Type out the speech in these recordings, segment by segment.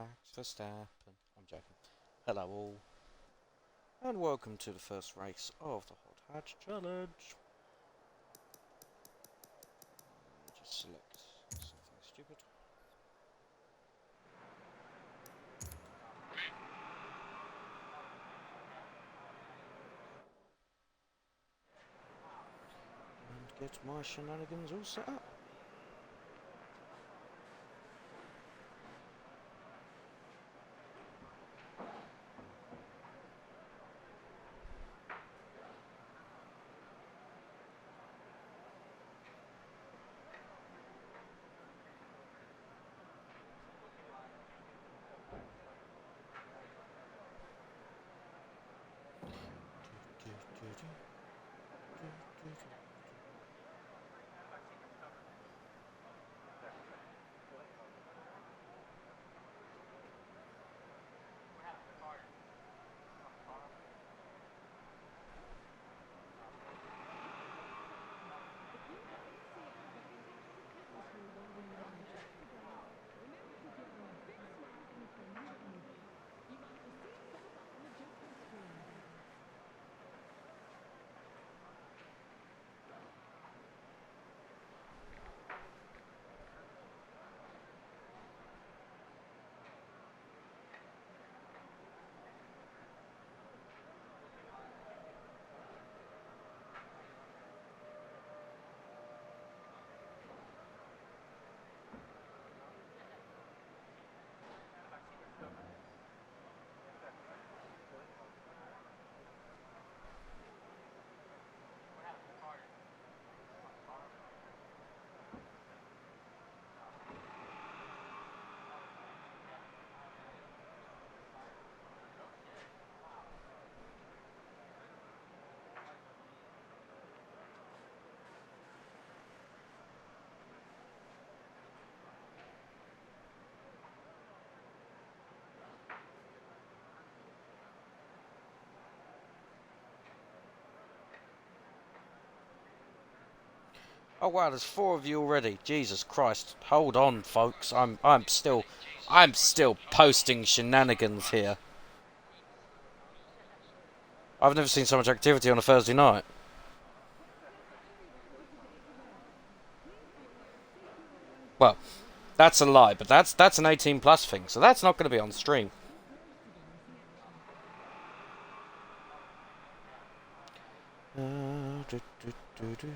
Max Verstappen. I'm joking. Hello all, and welcome to the first race of the Hot Hatch Challenge. Just select something stupid. And get my shenanigans all set up. Oh wow, there's 4 of you already. Jesus Christ. Hold on, folks. I'm still posting shenanigans here. I've never seen so much activity on a Thursday night. Well, that's a lie, but that's an 18 plus thing, so that's not going to be on stream. Do, do, do.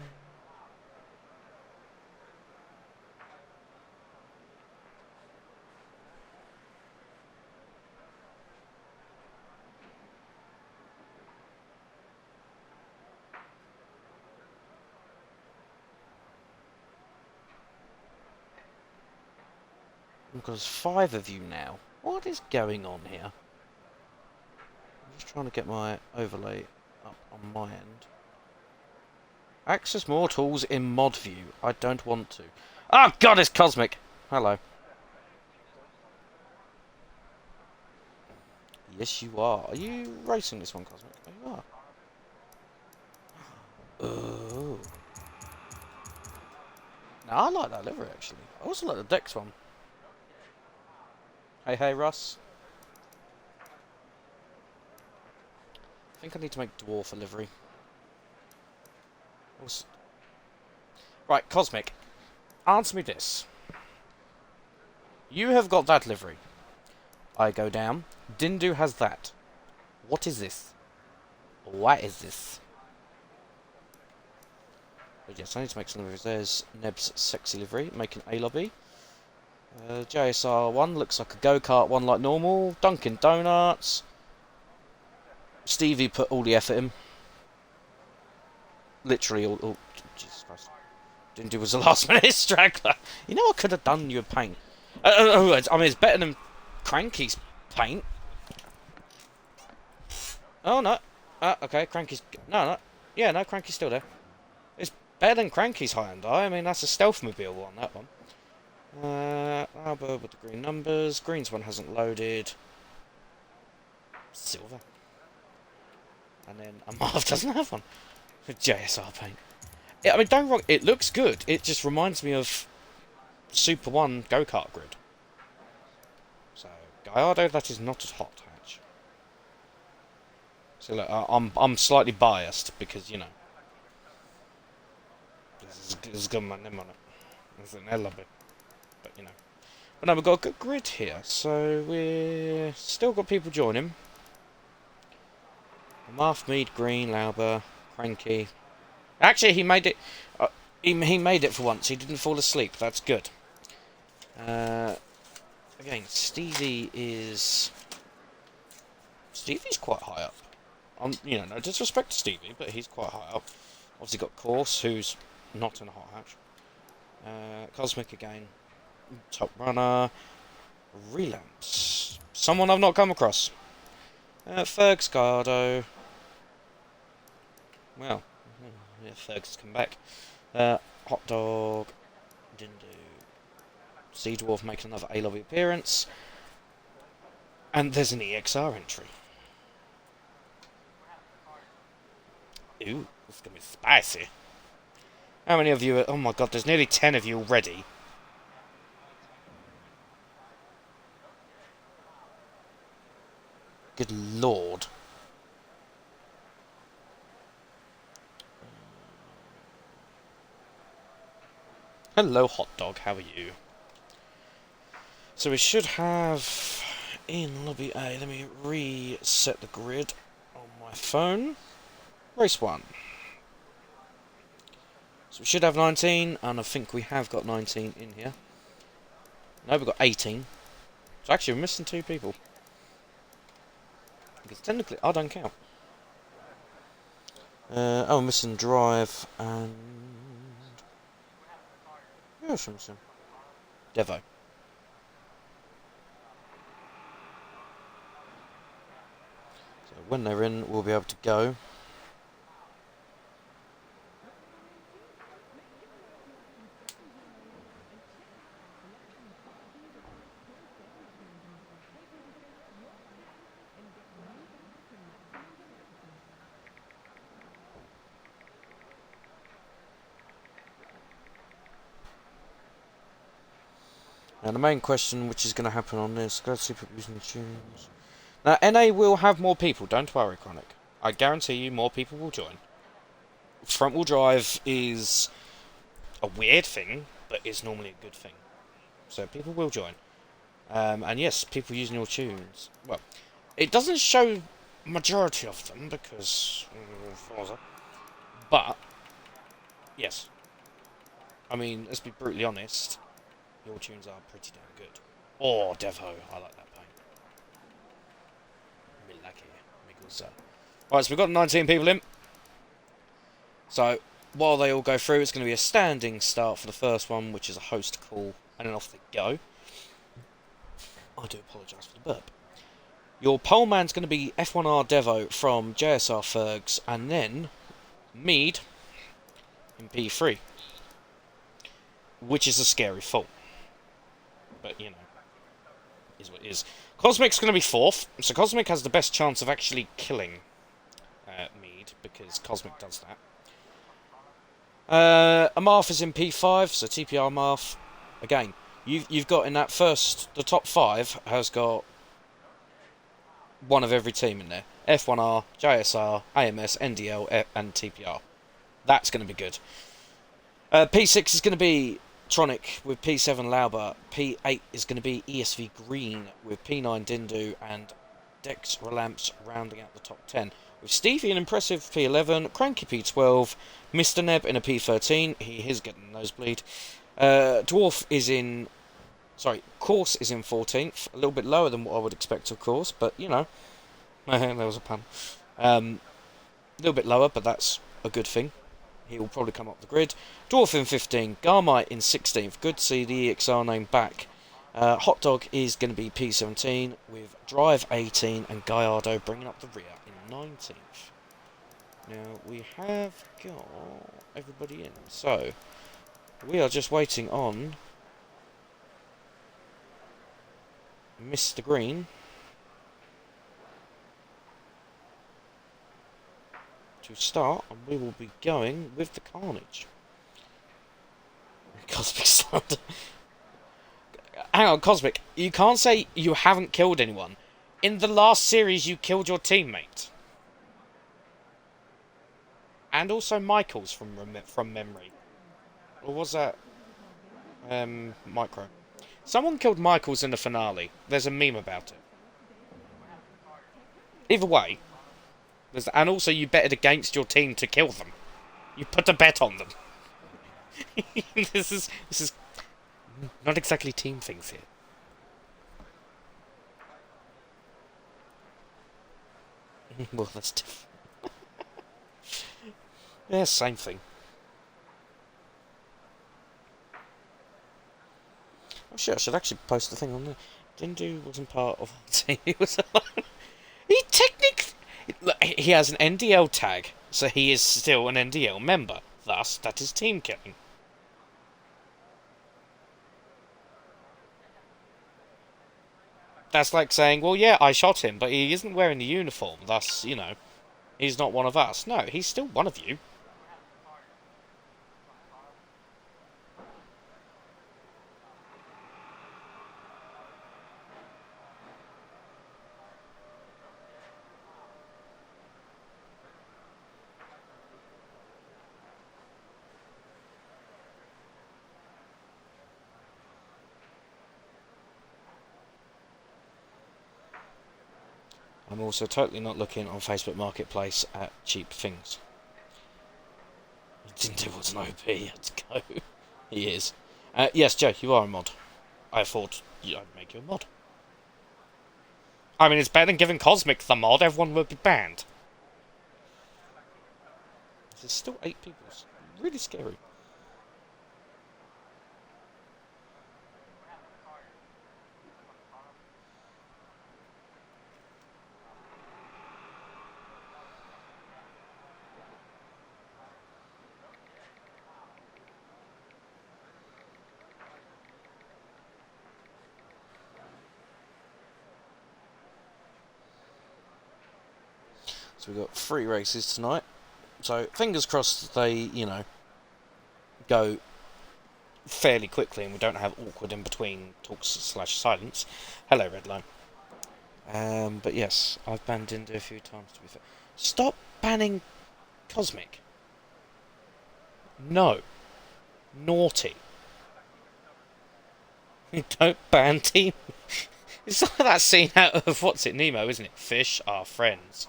Because 5 of you now. What is going on here? I'm just trying to get my overlay up on my end. Access more tools in mod view. I don't want to. Oh god, it's Cosmic! Hello. Yes, you are. Are you racing this one, Cosmic? Oh, you are. Oh. No, I like that livery, actually. I also like the Dex one. Hey, hey, Russ. I think I need to make Dwarf a livery. Right, Cosmic. Answer me this. You have got that livery. I go down. Dindu has that. What is this? What is this? But yes, I need to make some liveries. There's Neb's sexy livery, making a lobby. JSR one looks like a go-kart one like normal. Dunkin' Donuts. Stevie put all the effort in. Literally all Jesus Christ. Dindu was the last minute straggler. You know what could have done you a paint? I mean, it's better than Cranky's paint. Oh, no. Okay, Cranky's... No. Yeah, no, Cranky's still there. It's better than Cranky's high and I mean, that's a stealth mobile on that one. Albert with the green numbers. Green's one hasn't loaded. Silver. And then Marv doesn't have one. JSR paint. I mean, don't wrong. It looks good. It just reminds me of Super 1 go-kart grid. So, Gallardo, that is not a hot hatch. So look, I'm slightly biased because, you know, this has got my name on it. It's an L-lobby. But, you know. But no, we've got a good grid here, so we're still got people joining. Marth, Mead, Green, Lauber, Cranky. Actually, he made it. He made it for once. He didn't fall asleep. That's good. Again, Stevie's quite high up. You know, no disrespect to Stevie, but he's quite high up. Obviously got Course, who's not in a hot hatch. Cosmic again. Top Runner. Relapse. Someone I've not come across. Fergs, Gallardo. Well, yeah, Fergs has come back. Hot Dog. Dindu. Sea Dwarf making another A-lobby appearance. And there's an EXR entry. Ooh, this is going to be spicy. How many of you are... Oh my god, there's nearly 10 of you already. Good lord. Hello, Hot Dog, how are you? So we should have... In Lobby A, let me reset the grid on my phone. Race 1. So we should have 19, and I think we have got 19 in here. No, we've got 18. So actually we're missing 2 people. Because technically, I don't count. Oh, we're missing Drive and... Who else am I missing? Devo. So when they're in, we'll be able to go. Now the main question which is going to happen on this, let's see people using tunes. Now NA will have more people, don't worry Chronic. I guarantee you more people will join. Front wheel drive is a weird thing, but is normally a good thing. So people will join. And yes, people using your tunes. Well, it doesn't show majority of them because... Forza. But, yes. I mean, let's be brutally honest. Your tunes are pretty damn good. Oh, Devo. I like that paint. Me like it. Me gusta. Right, so we've got 19 people in. So, while they all go through, it's going to be a standing start for the first one, which is a host call, and then off they go. I do apologise for the burp. Your pole man's going to be F1R Devo from JSR Fergs, and then Mead in P3. Which is a scary fault. But, you know, is what it is. Cosmic's going to be 4th, so Cosmic has the best chance of actually killing Mead, because Cosmic does that. Amarth is in P5, so TPR Amarth. Again, you've got in that first, the top 5 has got one of every team in there. F1R, JSR, AMS, NDL, and TPR. That's going to be good. P6 is going to be Tronic with P7 Lauber. P8 is going to be ESV Green with P9 Dindu and Dex Relamps rounding out the top 10. With Stevie an impressive P11, Cranky P12, Mr. Neb in a P13. He is getting a nosebleed. Dwarf is in... Sorry, Course is in 14th. A little bit lower than what I would expect, of course, but, you know. There was a pun. A little bit lower, but that's a good thing. He will probably come up the grid. Dwarf in 15, Garmite in 16th. Good to see the EXR name back. Hot Dog is going to be P17 with Drive 18 and Gallardo bringing up the rear in 19th. Now we have got everybody in, so we are just waiting on Mr. Green to start, and we will be going with the carnage. Cosmic Thunder. Hang on, Cosmic. You can't say you haven't killed anyone. In the last series, you killed your teammate. And also Michael's from memory. Or was that... Micro? Someone killed Michael's in the finale. There's a meme about it. Either way. And also you betted against your team to kill them. You put a bet on them. This is not exactly team things here. Well, that's different. Yeah, same thing. Oh shit, I should actually post the thing on there. Dindu wasn't part of our team. He was alone. He technically... He has an NDL tag, so he is still an NDL member. Thus, that is team killing. That's like saying, well, yeah, I shot him, but he isn't wearing the uniform, thus, you know, he's not one of us. No, he's still one of you. I'm also totally not looking on Facebook Marketplace at cheap things. Dindu was an OP, let's go. He is. Yes, Joe, you are a mod. I thought I'd make you a mod. I mean, it's better than giving Cosmic the mod, everyone would be banned. There's still 8 people. It's really scary. So we've got 3 races tonight. So fingers crossed they, you know, go fairly quickly and we don't have awkward in between talks / silence. Hello, Redline. But yes, I've banned Dindu a few times to be fair. Stop banning Cosmic. No. Naughty. Don't ban team. It's like that scene out of What's It, Nemo, isn't it? Fish are friends.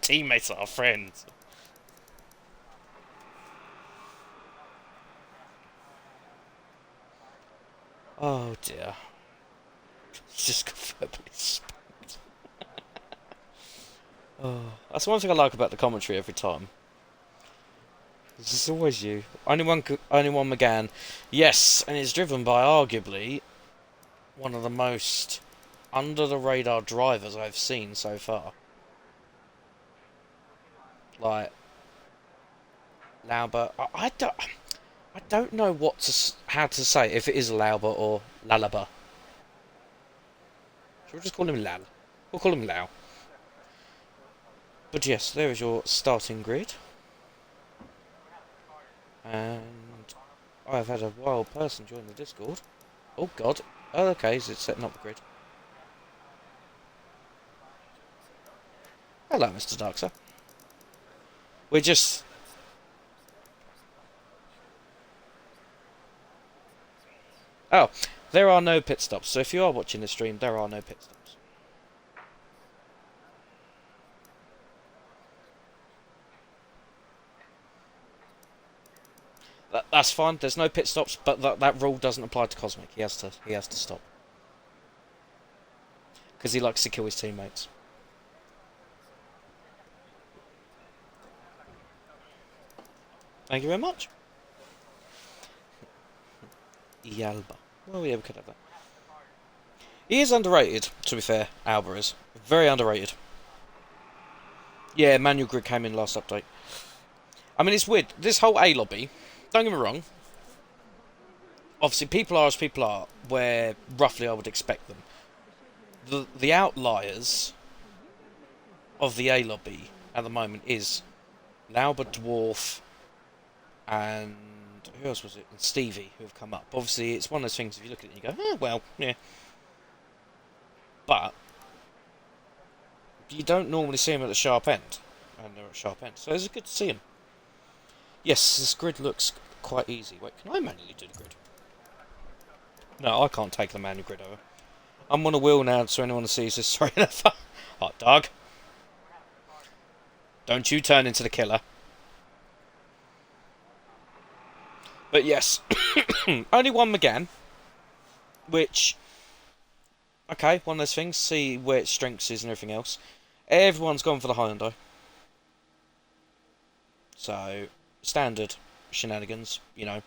Teammates are friends. Oh dear. Just got verbally spanked. Oh, that's one thing I like about the commentary every time. This is always you. Only one McGann. Yes, and it's driven by arguably one of the most under the radar drivers I've seen so far. Like Lauber, I don't know how to say if it is Lauber or Lalaba. Should we just call him Lal? We'll call him Lau. But yes, there is your starting grid. And I've had a wild person join the Discord. Oh god. Oh, okay, so it's setting up the grid. Hello, Mr. Darkser. We're just... Oh, there are no pit stops. So if you are watching the stream, there are no pit stops. That's fine. There's no pit stops, but that rule doesn't apply to Cosmic. He has to stop because he likes to kill his teammates. Thank you very much. Yalba. Well, yeah, we could have that. He is underrated, to be fair. Alba is very underrated. Yeah, manual grid came in last update. I mean, it's weird. This whole A lobby. Don't get me wrong. Obviously, people are as people are, where roughly I would expect them. The outliers of the A lobby at the moment is Lauber Dwarf and who else was it? And Stevie, who have come up. Obviously, it's one of those things, if you look at it and you go, oh, well, yeah. But you don't normally see them at the sharp end. And they're at sharp end. So it's good to see them. Yes, this grid looks quite easy. Wait, can I manually do the grid? No, I can't take the manual grid over. I'm on a wheel now, so anyone who sees this, sorry enough. Hot dog. Don't you turn into the killer. But yes, only one McGann, which, okay, one of those things, see where its strengths is and everything else. Everyone's gone for the Hyundai. So, standard shenanigans, you know.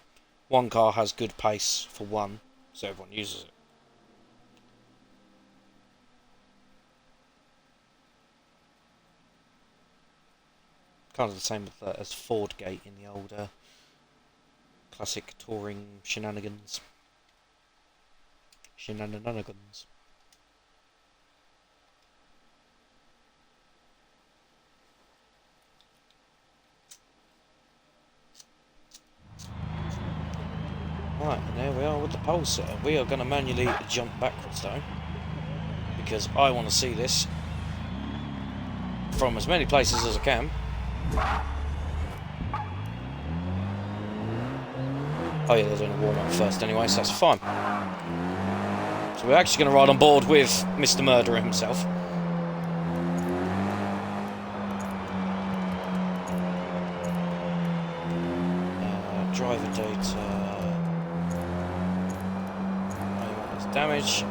One car has good pace for one, so everyone uses it. Kind of the same with, as Ford Gate in the old classic touring shenanigans. Shenanigans. Right, and there we are with the pole sitter. We are going to manually jump backwards though, because I want to see this from as many places as I can. Oh yeah, they're doing a warm-up first anyway, so that's fine. So we're actually going to ride on board with Mr. Murderer himself. Driver data. There's damage.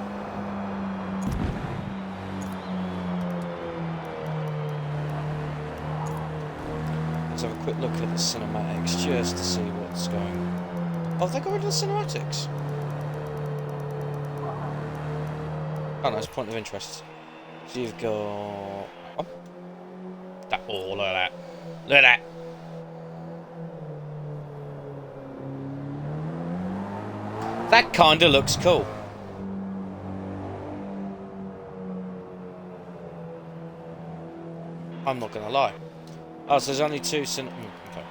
Let's have a quick look at the cinematics just to see what's going on. Oh, they got rid of the cinematics. Oh, nice point of interest. So you've got... Oh, look at that. Look at that. That kinda looks cool. I'm not gonna lie. Oh, so there's only two okay.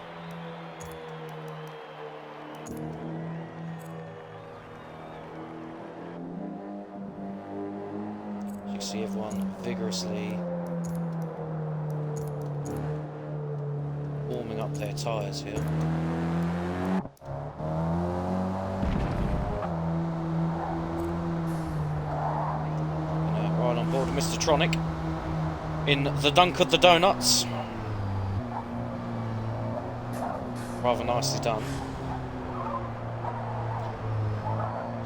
You see everyone vigorously warming up their tyres here. Right on board with Mr. Tronic in the Dunk of the Donuts. Rather nicely done.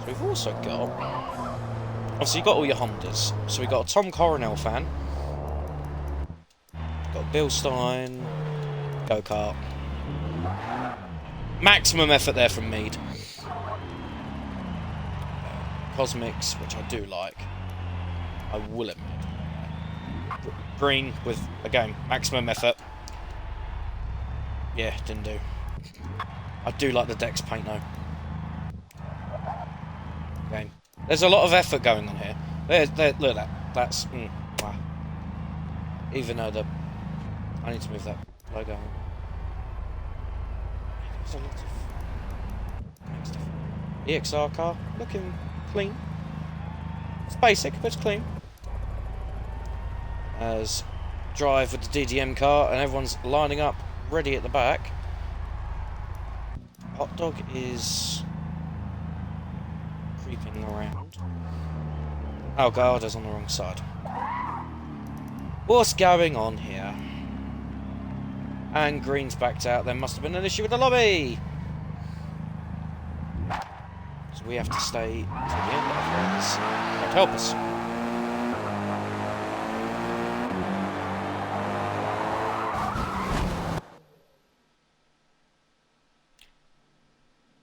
So we've also got... Obviously you've got all your Hondas. So we've got a Tom Coronel fan. Got Bill Stein. Go-kart. Maximum effort there from Mead. Cosmics, which I do like. I will admit. Green with, again, maximum effort. Yeah, didn't do. I do like the Dex paint though. Okay. There's a lot of effort going on here. Look at that. That's... wow. Even though the... I need to move that logo on. There's a lot of... stuff. EXR car. Looking clean. It's basic, but it's clean. As drive with the DDM car, and everyone's lining up, ready at the back. Hot Dog is creeping around. Oh god, it's on the wrong side. What's going on here? And Green's backed out. There must have been an issue with the lobby. So we have to stay to the end, otherwise God help us.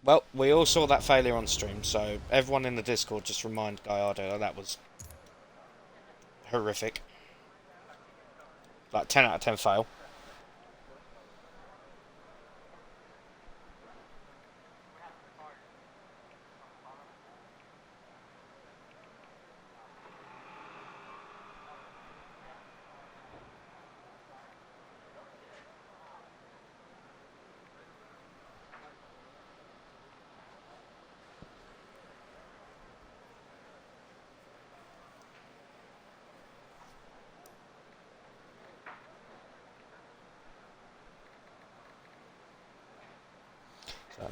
Well, we all saw that failure on stream, so everyone in the Discord just remind Gallardo that was horrific. Like 10 out of 10 fail.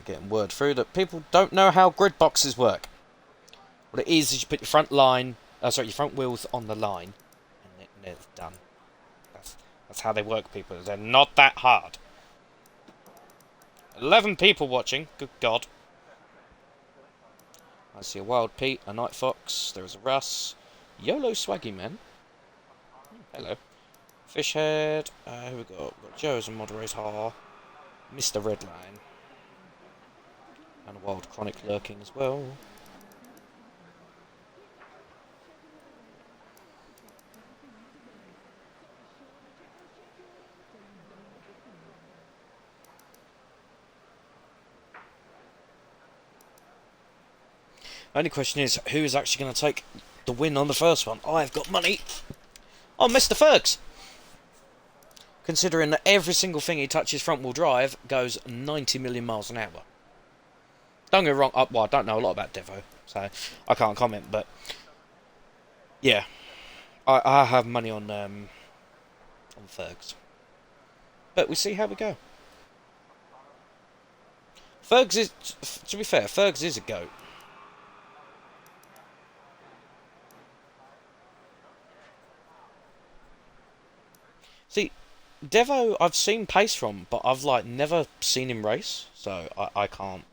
Getting word through that people don't know how grid boxes work. What it is you put your front your front wheels on the line, and it's done. That's how they work, people. They're not that hard. 11 people watching. Good God. I see a Wild Pete, a Night Fox. There is a Russ. YOLO Swaggy Man. Hello. Fishhead. Who we got? We've got Joe's and Moderator. Mr. Redline. And a Wild Chronic lurking as well. Only question is, who is actually going to take the win on the first one? I've got money on Mr. Fergs. Considering that every single thing he touches front-wheel drive goes 90 million miles an hour. Don't get me wrong, well, I don't know a lot about Devo, so I can't comment, but yeah, I have money on Fergs. But we see how we go. Fergs is, to be fair, Fergs is a goat. See, Devo I've seen pace from, but I've like never seen him race, so I can't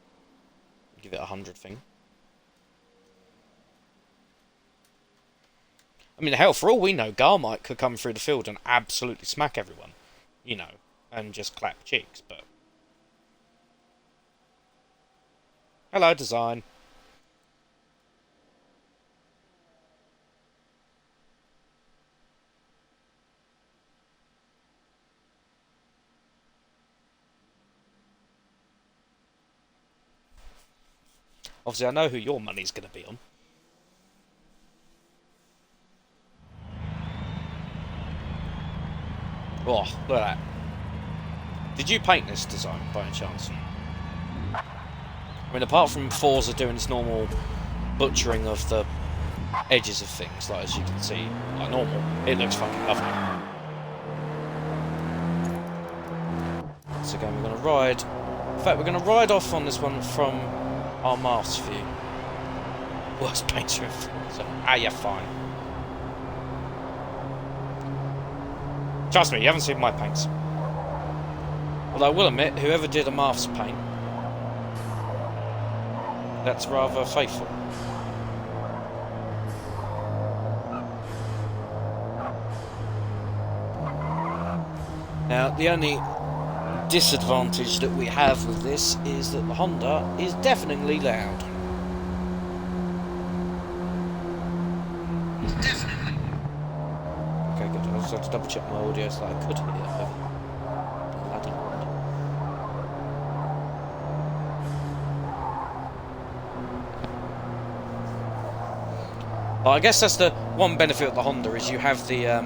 give it 100 thing. I mean, hell, for all we know, Garmite could come through the field and absolutely smack everyone, you know, and just clap cheeks, but... Hello, design. Obviously, I know who your money's going to be on. Oh, look at that. Did you paint this design, by any chance? I mean, apart from Forza doing its normal butchering of the edges of things, like as you can see, like normal, it looks fucking lovely. So again, we're going to ride... In fact, we're going to ride off on this one from... our Mars view. Worst painter of Forza. You're fine. Trust me, you haven't seen my paints. Although I will admit, whoever did a Marth's paint, that's rather faithful. Now, the only disadvantage that we have with this is that the Honda is deafeningly loud. Okay, good. I just had to double check my audio so that I could hear over the bloody Honda. Well, I guess that's the one benefit of the Honda is you have the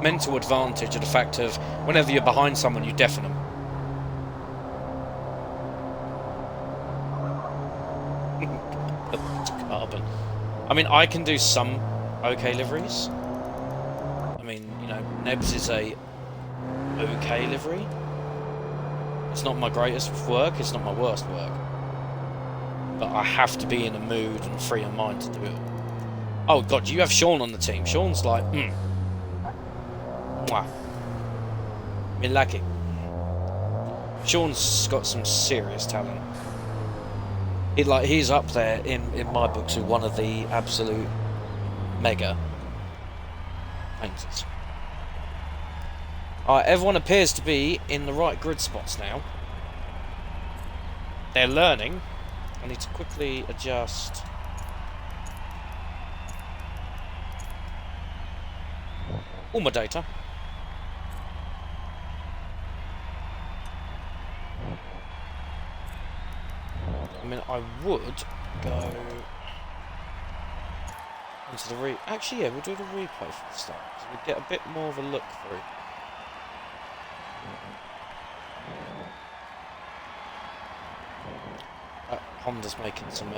mental advantage of the fact of whenever you're behind someone, you deafen them. Carbon. I mean, I can do some okay liveries. I mean, you know, Nebs is a okay livery. It's not my greatest work, it's not my worst work. But I have to be in a mood and free of mind to do it. Oh god, you have Sean on the team. Sean's like, Mwah. Me lucky. Sean's got some serious talent. He's up there in my books with one of the absolute mega painters. Alright, everyone appears to be in the right grid spots now. They're learning. I need to quickly adjust. All my data. I mean, I would go into the Actually, yeah, we'll do the replay for the start, because we get a bit more of a look through. Honda's making some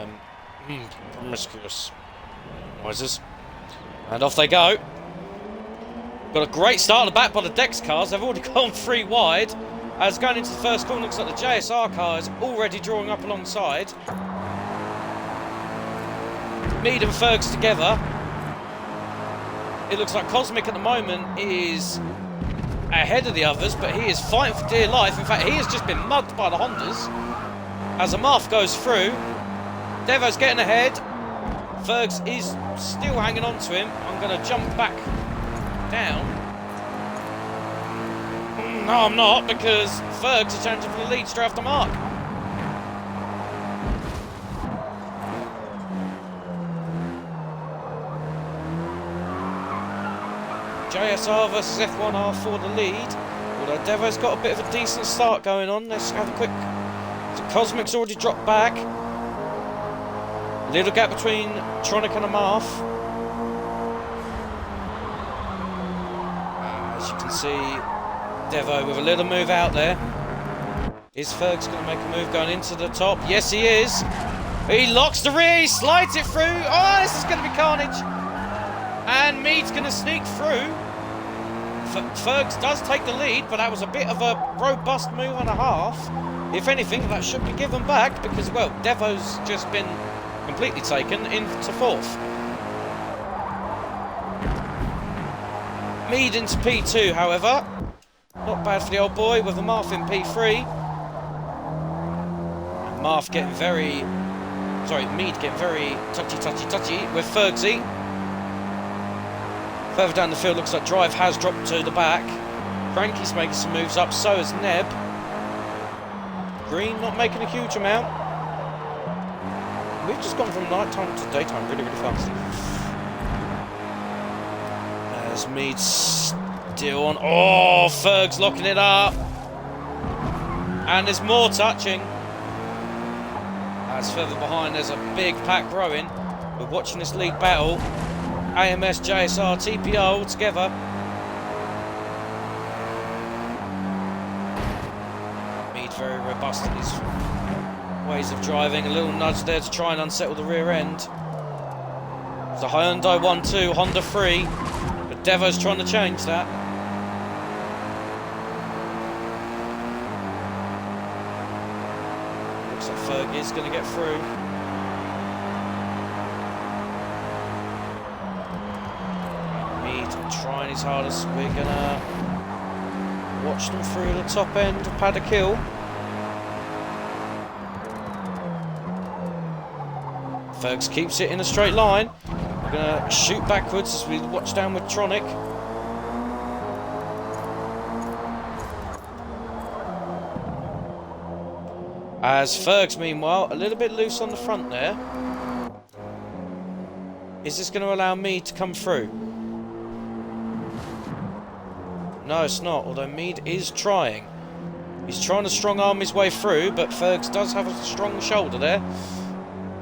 promiscuous noises. And off they go. Got a great start at the back by the Dex cars. They've already gone 3 wide. As going into the first corner, looks like the JSR car is already drawing up alongside. Mead and Fergs together. It looks like Cosmic at the moment is ahead of the others, but he is fighting for dear life. In fact, he has just been mugged by the Hondas. As Amarth goes through, Devo's getting ahead. Fergs is still hanging on to him. I'm going to jump back down. No, I'm not, because Fergs is challenging for the lead straight after Mark. JSR versus F1R for the lead. Although Devo's got a bit of a decent start going on. Let's have a quick... So Cosmic's already dropped back. Little gap between Tronic and Amarth. As you can see, Devo with a little move out there. Is Fergs going to make a move going into the top? Yes, he is. He locks the rear, he slides it through. Oh, this is going to be carnage. And Mead's going to sneak through. Fergs does take the lead, but that was a bit of a robust move and a half. If anything, that should be given back because, well, Devo's just been completely taken into fourth. Mead into P2, however. Not bad for the old boy with Amarth in P3. Amarth getting very... Sorry, Mead getting very touchy with Fergsy. Further down the field, looks like Drive has dropped to the back. Frankie's making some moves up, so is Neb. Green not making a huge amount. We've just gone from night-time to daytime really, really fast. There's Mead still on. Oh, Ferg's locking it up. And there's more touching. As further behind, there's a big pack growing. We're watching this league battle. AMS, JSR, TPR all together. Mead very robust in his ways of driving. A little nudge there to try and unsettle the rear end. It's a Hyundai 1-2, Honda 3. But Devo's trying to change that. Looks like Ferg is going to get through. Trying his hardest. We're gonna watch them through the top end of Paddock Hill. Fergs keeps it in a straight line. We're gonna shoot backwards as we watch down with Tronic. As Fergs, meanwhile, a little bit loose on the front there. Is this going to allow Mead to come through? No, it's not, although Mead is trying. He's trying to strong-arm his way through, but Fergs does have a strong shoulder there.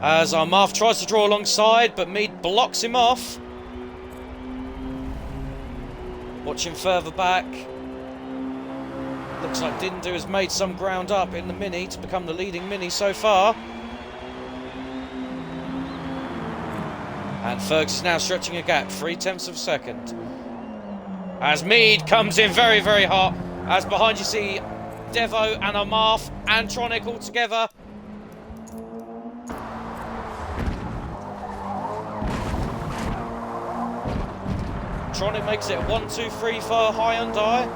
As Amarth tries to draw alongside, but Mead blocks him off. Watching further back. Looks like Dindu has made some ground up in the Mini to become the leading Mini so far. And Fergs is now stretching a gap, 0.3 of a second. As Mead comes in very, very hot. As behind you see Devo and Amarth and Tronic all together. Tronic makes it a 1-2-3 for Hyundai.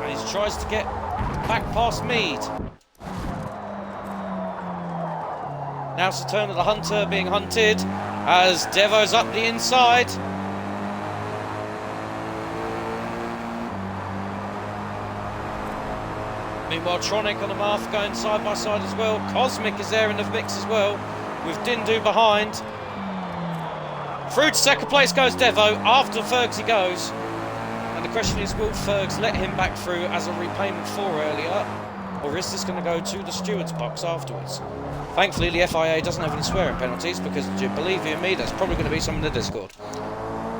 And he tries to get back past Mead. Now it's the turn of the Hunter being hunted as Devo's up the inside. Meanwhile, Tronic and Amarth going side by side as well. Cosmic is there in the mix as well, with Dindu behind. Through to second place goes Devo. After Fergs he goes. And the question is, will Fergs let him back through as a repayment for earlier? Or is this going to go to the steward's box afterwards? Thankfully, the FIA doesn't have any swearing penalties because, believe you me, that's probably going to be some in the Discord.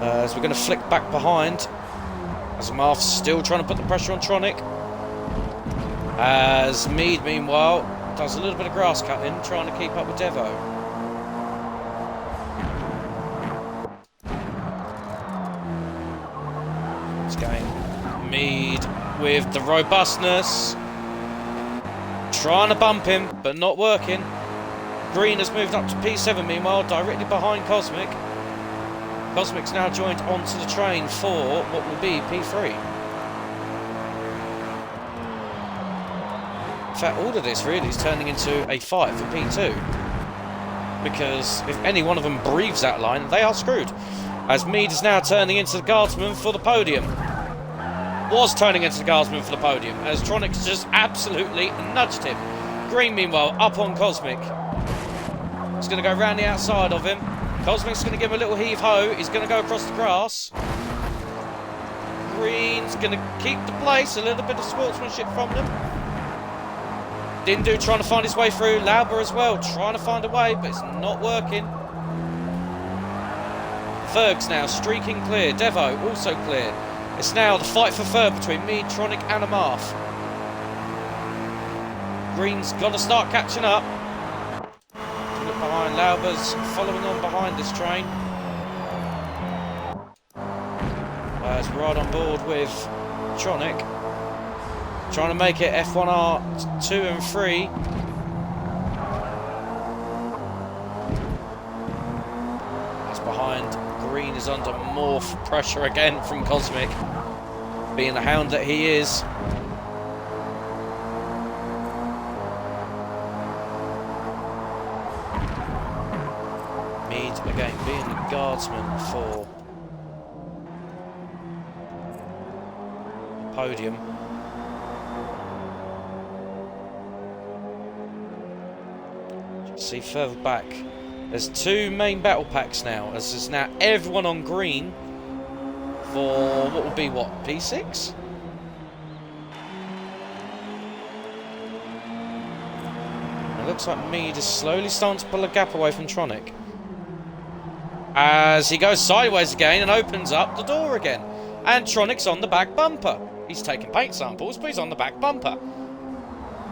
As we're going to flick back behind. As Amarth's still trying to put the pressure on Tronic. As Mead, meanwhile, does a little bit of grass cutting, trying to keep up with Devo. It's going Mead with the robustness. Trying to bump him, but not working. Green has moved up to P7 meanwhile, directly behind Cosmic. Cosmic's now joined onto the train for what will be P3. In fact, all of this really is turning into a fight for P2. Because if any one of them breathes that line, they are screwed. As Mead is now turning into the guardsman for the podium. Was turning into the guardsman for the podium, as Tronic's just absolutely nudged him. Green, meanwhile, up on Cosmic. He's going to go round the outside of him. Cosmic's going to give him a little heave-ho. He's going to go across the grass. Green's going to keep the place. A little bit of sportsmanship from them. Dindu trying to find his way through. Lauber as well, trying to find a way, but it's not working. Ferg's now streaking clear. Devo also clear. It's now the fight for third between me, Tronic and Amarth. Green's got to start catching up. Look behind. Lauber's following on behind this train. As we're right on board with Tronic. Trying to make it F1R 2 and 3. That's behind. Green is under more pressure again from Cosmic. Being the hound that he is. Mead again being the guardsman for the podium. See further back, there's two main battle packs now, as there's now everyone on green for what will be what, P6? It looks like Mead is slowly starting to pull a gap away from Tronic as he goes sideways again and opens up the door again, and Tronic's on the back bumper. He's taking paint samples, but he's on the back bumper.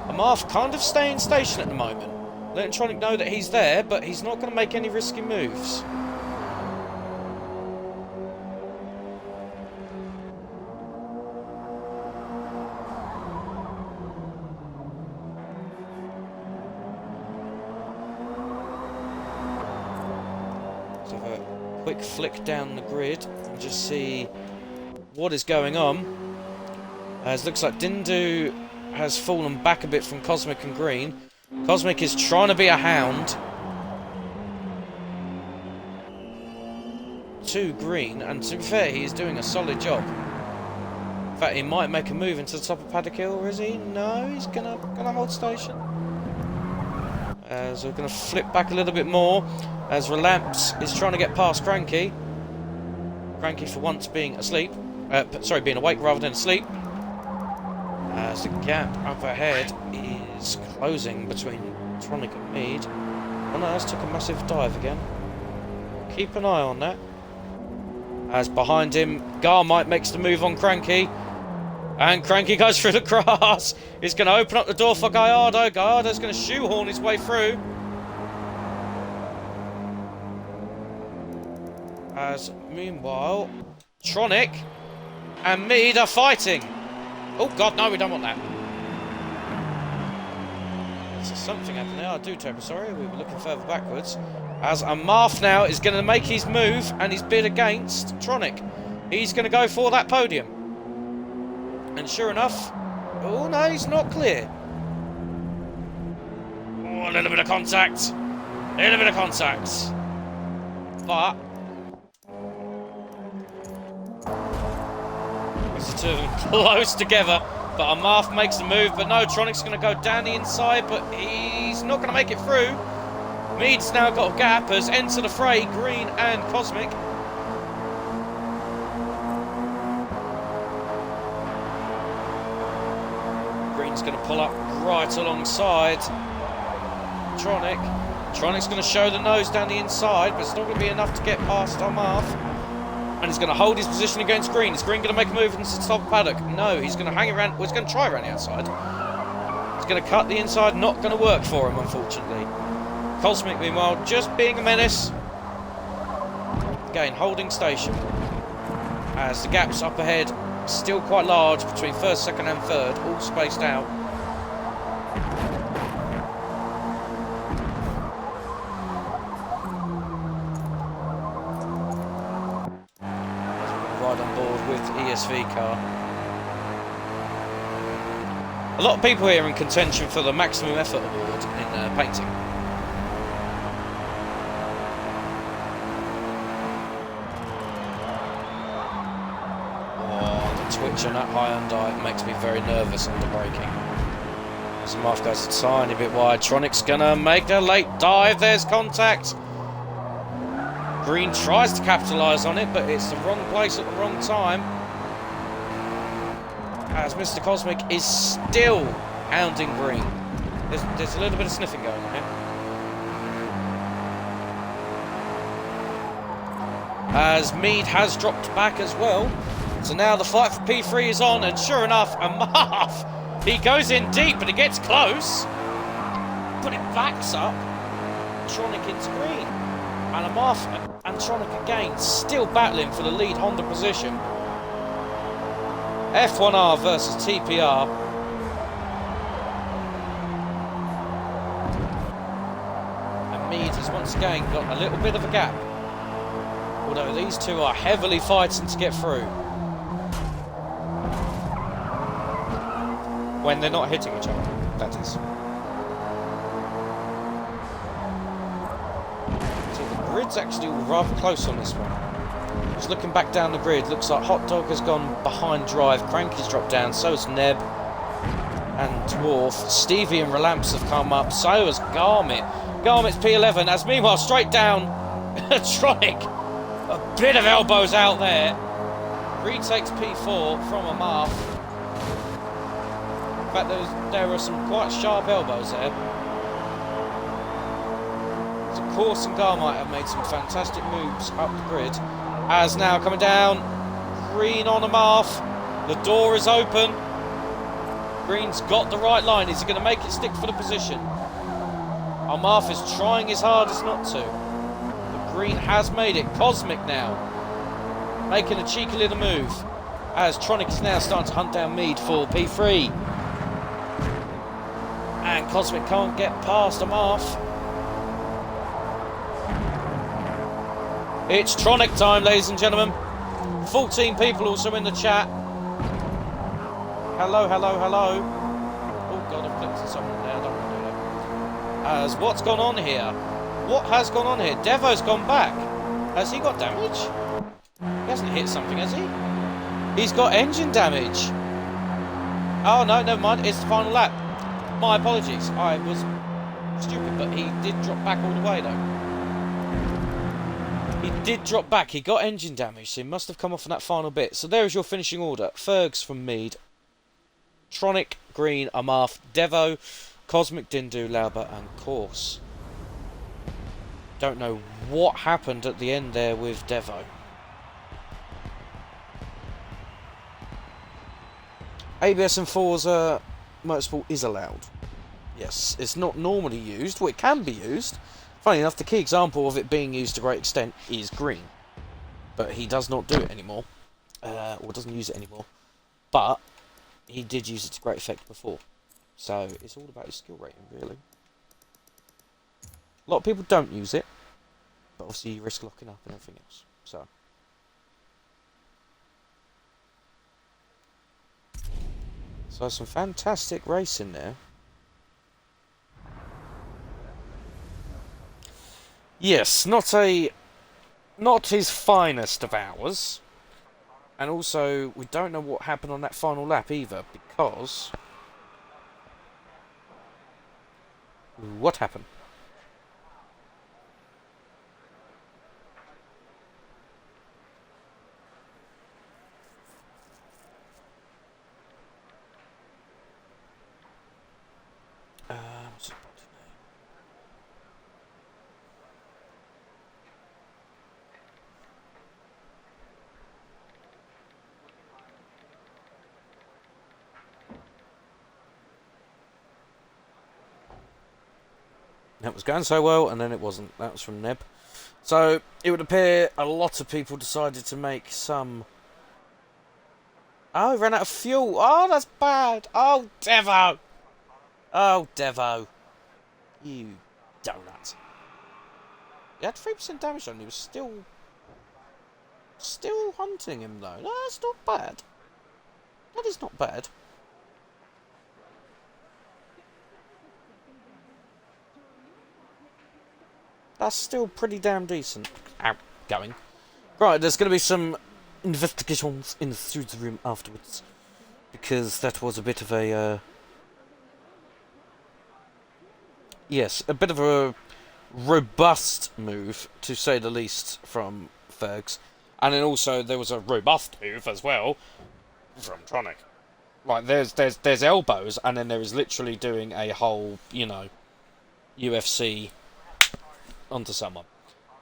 Amarth kind of staying station at the moment, letting Tronic know that he's there, but he's not going to make any risky moves. Let's have a quick flick down the grid and just see what is going on. As it looks like Dindu has fallen back a bit from Cosmic and Green. Cosmic is trying to be a hound to Green, and to be fair, he is doing a solid job. In fact, he might make a move into the top of Paddock Hill, or is he? No, he's gonna hold station. As we're gonna flip back a little bit more, as Relamps is trying to get past Cranky. Cranky for once being asleep, sorry, being awake rather than asleep. As the gap up ahead is closing between Tronic and Mead. Oh no, that's took a massive dive again. Keep an eye on that. As behind him, Garmite makes the move on Cranky. And Cranky goes through the grass. He's going to open up the door for Gallardo. Gallardo's going to shoehorn his way through. As meanwhile, Tronic and Mead are fighting. Oh god, no, we don't want that. There's something happened there. I do terribly sorry. We were looking further backwards. As Amarth now is going to make his move and his bid against Tronic. He's going to go for that podium. And sure enough, oh no, he's not clear. Oh, a little bit of contact. A little bit of contact. But the two of them close together, but Amarth makes the move, but no, Tronic's going to go down the inside, but he's not going to make it through. Mead's now got a gap as enter the fray, Green and Cosmic. Green's going to pull up right alongside Tronic. Tronic's going to show the nose down the inside, but it's not going to be enough to get past Amarth. And he's going to hold his position against Green. Is Green going to make a move into the top of Paddock? No, he's going to hang around. Well, he's going to try around the outside. He's going to cut the inside. Not going to work for him, unfortunately. Cosmic, meanwhile, just being a menace. Again, holding station. As the gap's up ahead, gaps still quite large between first, second and third, all spaced out. Ride on board with ESV car. A lot of people here in contention for the maximum effort award in painting. Twitch on that Hyundai makes me very nervous on the braking. As the Marth goes a tiny bit wide, Tronic's gonna make a late dive. There's contact. Green tries to capitalise on it, but it's the wrong place at the wrong time. As Mr. Cosmic is still hounding Green. There's a little bit of sniffing going on here. As Mead has dropped back as well. So now the fight for P3 is on, and sure enough, a Marth, he goes in deep, but it gets close. But it backs up Tronic into Green. And a Marth and Tronic again, still battling for the lead Honda position. F1R versus TPR. And Mead has once again got a little bit of a gap. Although these two are heavily fighting to get through. When they're not hitting each other, that is. So the grid's actually rather close on this one. Just looking back down the grid, looks like Hot Dog has gone behind drive, Cranky's dropped down, so has Neb and Dwarf. Stevie and Relamps have come up, so has Garmit. Garmit's P11, as meanwhile straight down Tronic. A bit of elbows out there. Retakes P4 from a Marth. In fact, there are some quite sharp elbows there. So Course and Garmite have made some fantastic moves up the grid. As now coming down, Green on a Marth. The door is open. Green's got the right line. Is he going to make it stick for the position? Our Marth is trying his hardest not to. But Green has made it. Cosmic now making a cheeky little move. As Tronic is now starting to hunt down Mead for P3. And Cosmic can't get past a Marth. It's Tronic time, ladies and gentlemen. 14 people also in the chat. Hello, hello, hello. Oh God, I've clicked on someone there. I don't want to do that. As what's gone on here? What has gone on here? Devo's gone back. Has he got damage? He hasn't hit something, has he? He's got engine damage. Oh no, never mind. It's the final lap. My apologies, I was stupid, but he did drop back all the way though. He did drop back, he got engine damage, so he must have come off on that final bit. So there is your finishing order. Fergs from Mead, Tronic, Green, Amarth, Devo, Cosmic, Dindu, Lauber and Course. Don't know what happened at the end there with Devo. ABS and Forza Motorsport is allowed. Yes, it's not normally used. Well, it can be used. Funny enough, the key example of it being used to a great extent is Green. But he does not do it anymore. Or doesn't use it anymore. But he did use it to great effect before. So it's all about his skill rating, really. A lot of people don't use it. But obviously you risk locking up and everything else. So some fantastic racing there. Yes, not his finest of hours. And also, we don't know what happened on that final lap either, because... What happened? That was going so well, and then it wasn't. That was from Neb. So, it would appear a lot of people decided to make some Oh, he ran out of fuel. Oh, that's bad. Oh, Devo. Oh, Devo. You donut. He had 3% damage on him. He was still hunting him, though. No, that's not bad. That is not bad. That's still pretty damn decent. Outgoing. Right, there's going to be some investigations in the student's room afterwards. Because that was a bit of a, yes, a bit of a robust move, to say the least, from Fergs. And then also there was a robust move as well from Tronic. Like there's elbows, and then there is literally doing a whole, UFC onto someone.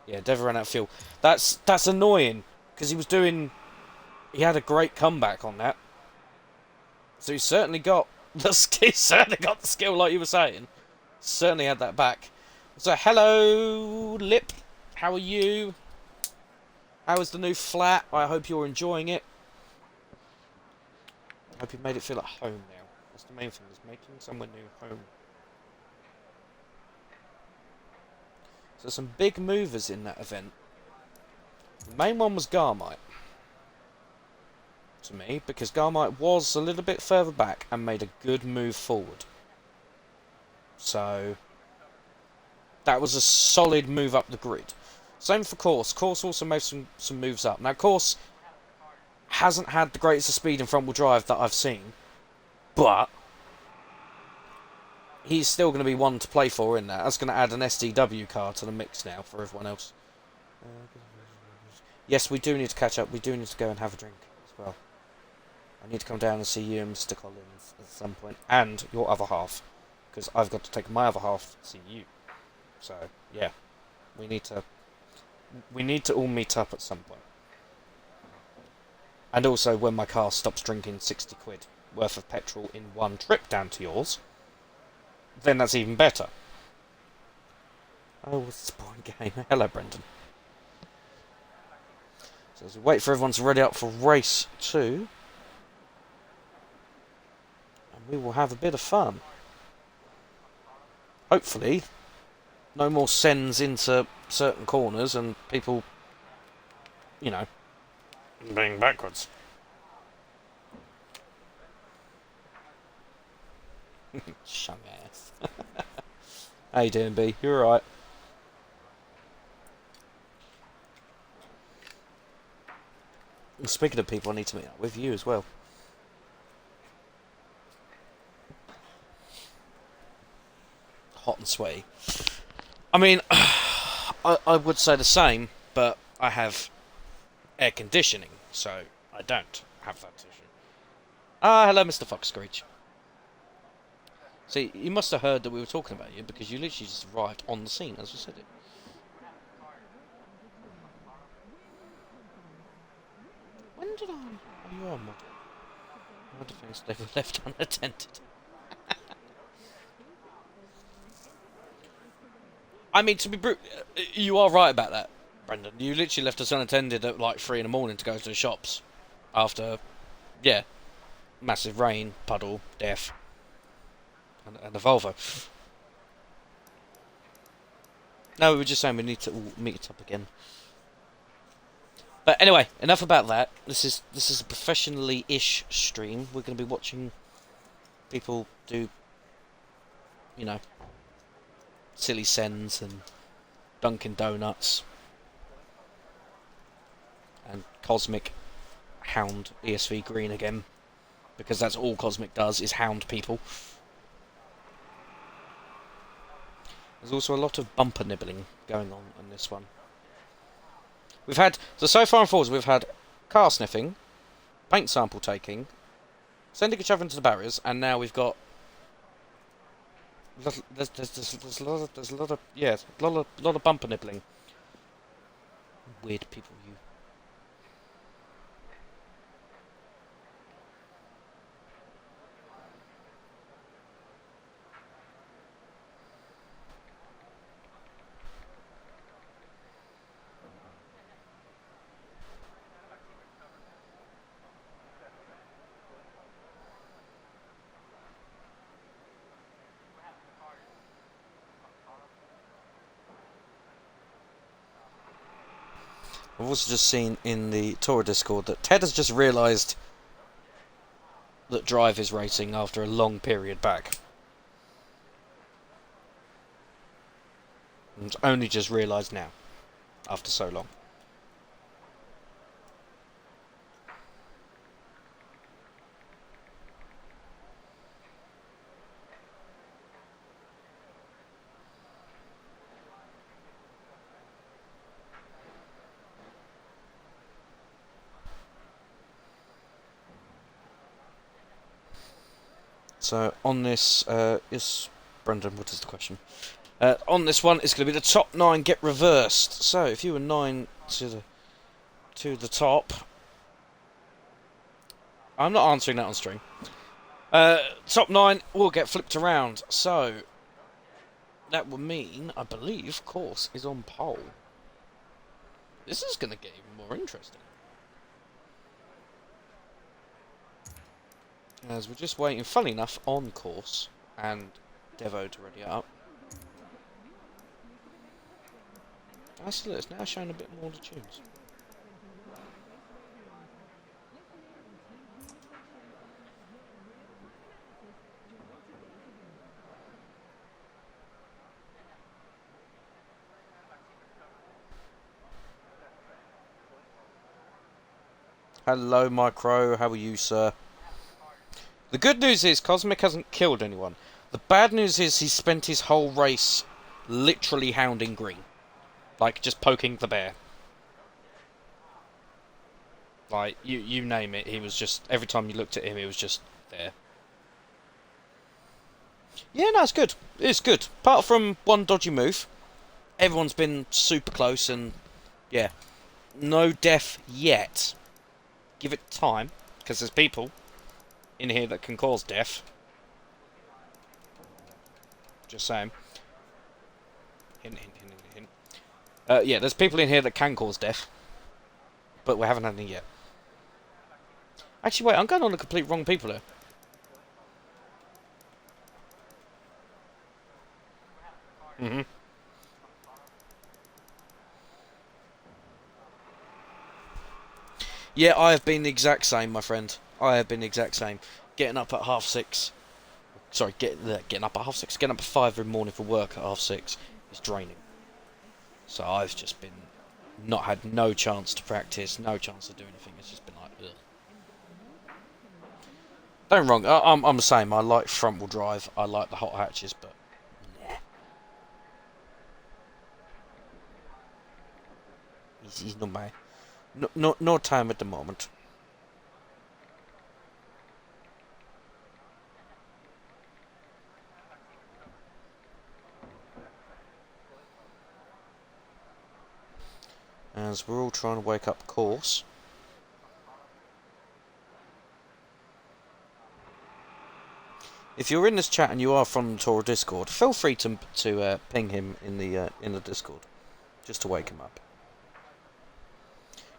Yeah, Dev ran out of fuel. That's annoying because he had a great comeback on that. So he certainly got the skill, like you were saying. Certainly had that back. So hello, Lip. How are you? How is the new flat? I hope you're enjoying it. I hope you made it feel at home now. That's the main thing, is making somewhere new home. So some big movers in that event. The main one was Garmite. To me, because Garmite was a little bit further back and made a good move forward. So that was a solid move up the grid. Same for Course. Course also made some moves up. Now Course hasn't had the greatest of speed in front wheel drive that I've seen, but he's still going to be one to play for in that. That's going to add an SDW car to the mix now for everyone else. Yes, we do need to catch up. We do need to go and have a drink as well. I need to come down and see you and Mr. Collins at some point, and your other half, because I've got to take my other half to see you. So yeah, we need to all meet up at some point. And also, when my car stops drinking 60 quid worth of petrol in one trip down to yours, then that's even better. Oh, what's this boring game? Hello, Brendan. So as we wait for everyone to ready up for race 2, and we will have a bit of fun. Hopefully, no more sends into certain corners and people, being backwards. Shung ass. How you doing, B? You alright? Speaking of people I need to meet up with, you as well. Hot and sweaty. I mean, I would say the same, but I have air conditioning, so I don't have that issue. Ah, hello, Mr. Fox Screech. See, you must have heard that we were talking about you, because you literally just arrived on the scene as we said it. When did I... Oh, you are a model. My defence, they were left unattended. I mean, to be brutal, you are right about that, Brendan. You literally left us unattended at like 3 in the morning to go to the shops. After, yeah, massive rain, puddle, death, and a Volvo. No, we were just saying we need to all meet up again. But anyway, enough about that. This is a professionally-ish stream. We're going to be watching people do, silly sends and Dunkin' Donuts and Cosmic hound ESV green again, because that's all Cosmic does, is hound people. There's also a lot of bumper nibbling going on in this one. We've had, so far in Forza, we've had car sniffing, paint sample taking, sending each other into the barriers, and now we've got... There's a lot of bumper nibbling. Weird people, you. I've also just seen in the TORA Discord that Ted has just realised that Drive is racing after a long period back. And only just realised now, after so long. So on this, is Brendan? What is the question? On this one, it's going to be the top 9 get reversed. So if you were 9 to the top, I'm not answering that on stream. Top 9 will get flipped around. So that will mean, I believe, course is on pole. This is going to get even more interesting. As we're just waiting, funny enough, on course and Devo to ready up. Actually, it's now showing a bit more of the tunes. Hello, Micro. How are you, sir? The good news is Cosmic hasn't killed anyone. The bad news is he spent his whole race literally hounding green. Like, just poking the bear. Like, you name it, he was just... Every time you looked at him, he was just there. Yeah, no, it's good. It's good. Apart from one dodgy move, everyone's been super close and... Yeah. No death yet. Give it time, because there's people in here that can cause death. Just saying. Hint, hint, hint, hint, hint. Yeah, there's people in here that can cause death, but we haven't had any yet. Actually, wait, I'm going on the complete wrong people here. Mm-hmm. Yeah, I have been the exact same, my friend. I have been the exact same. Getting up at 6:30. Sorry, getting up at 6:30. Getting up at 5 in the morning for work at 6:30 is draining. So I've just been not had no chance to practice, no chance to do anything. It's just been like, ugh. Don't get me wrong. I'm the same. I like front wheel drive. I like the hot hatches, but nah. He's not my no time at the moment. As we're all trying to wake up course. If you're in this chat and you are from the TORA Discord, feel free to ping him in the Discord, just to wake him up.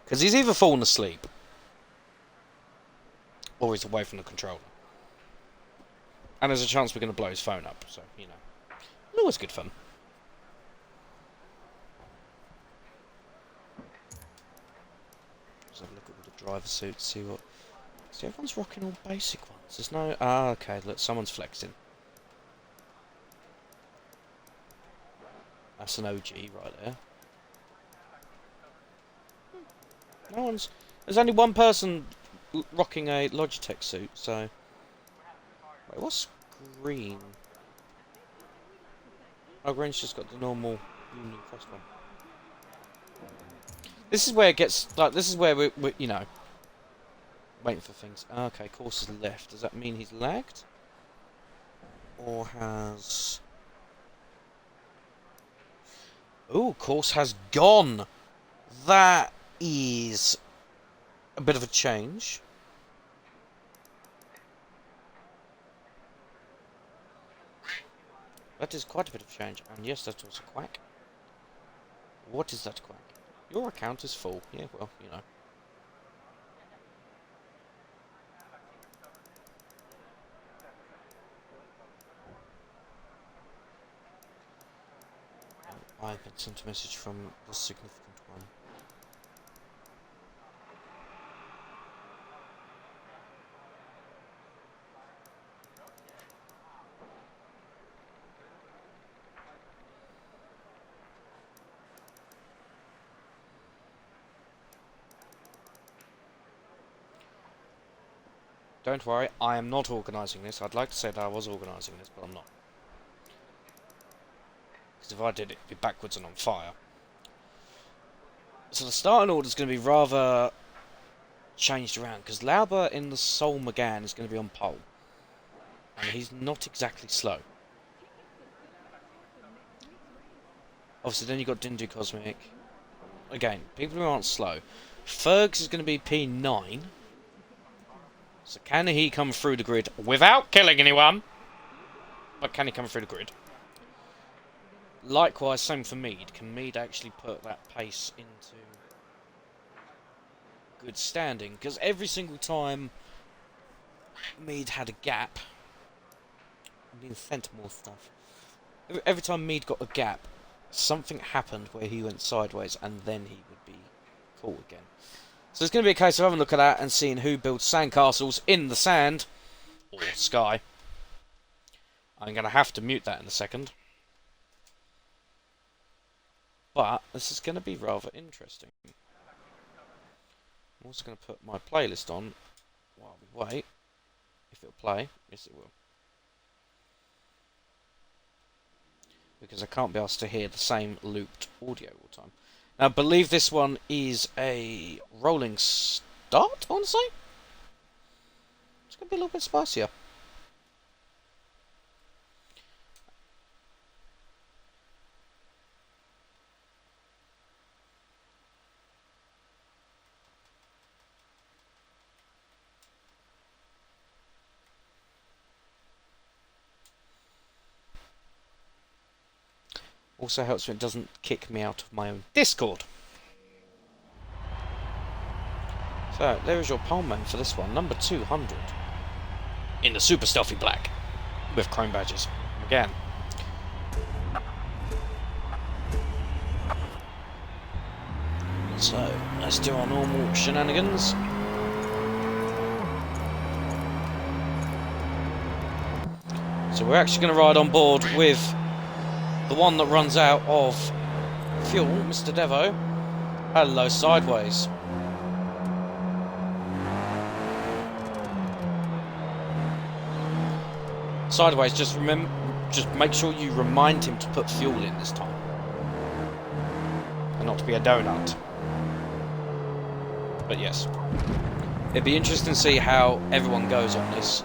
Because he's either fallen asleep, or he's away from the controller. And there's a chance we're going to blow his phone up, so, you know. Always good fun. Let's have a look at the driver suits, see what... See, everyone's rocking all basic ones. There's no... Ah, okay, look, someone's flexing. That's an OG right there. No one's... There's only one person rocking a Logitech suit, so... Wait, what's green? Oh, green's just got the normal Union Cross one. This is where it gets... Like, this is where we're you know... Waiting for things. Okay, course is left. Does that mean he's lagged? Or has... Ooh, course has gone! That is a bit of a change. That is quite a bit of change. And yes, that's also quack. What is that quack? Your account is full. Yeah, well, you know. I've been sent a message from the significant one. Don't worry, I am not organising this. I'd like to say that I was organising this, but I'm not. Because if I did, it'd be backwards and on fire. So the starting order is going to be rather changed around, because Lauber in the Sol McGann is going to be on pole. And he's not exactly slow. Obviously, then you've got Dindu Cosmic. Again, people who aren't slow. Fergs is going to be P9. So can he come through the grid without killing anyone? But can he come through the grid? Likewise, same for Mead. Can Mead actually put that pace into good standing? Because every single time Mead had a gap, I need to send more stuff. Every time Mead got a gap, something happened where he went sideways, and then he would be cool again. So it's going to be a case of having a look at that and seeing who builds sandcastles in the sand or sky. I'm going to have to mute that in a second. But this is going to be rather interesting. I'm also going to put my playlist on while we wait. If it'll play. Yes, it will. Because I can't be asked to hear the same looped audio all the time. Now, I believe this one is a rolling start, I want to say. It's going to be a little bit spicier. Also helps when it doesn't kick me out of my own Discord. So, there is your poleman for this one, number 200. In the super stealthy black, with chrome badges. Again. So, let's do our normal shenanigans. So we're actually going to ride on board with the one that runs out of fuel, Mr. Devo. Hello, sideways. Sideways, just make sure you remind him to put fuel in this time. And not to be a donut. But yes. It'd be interesting to see how everyone goes on this.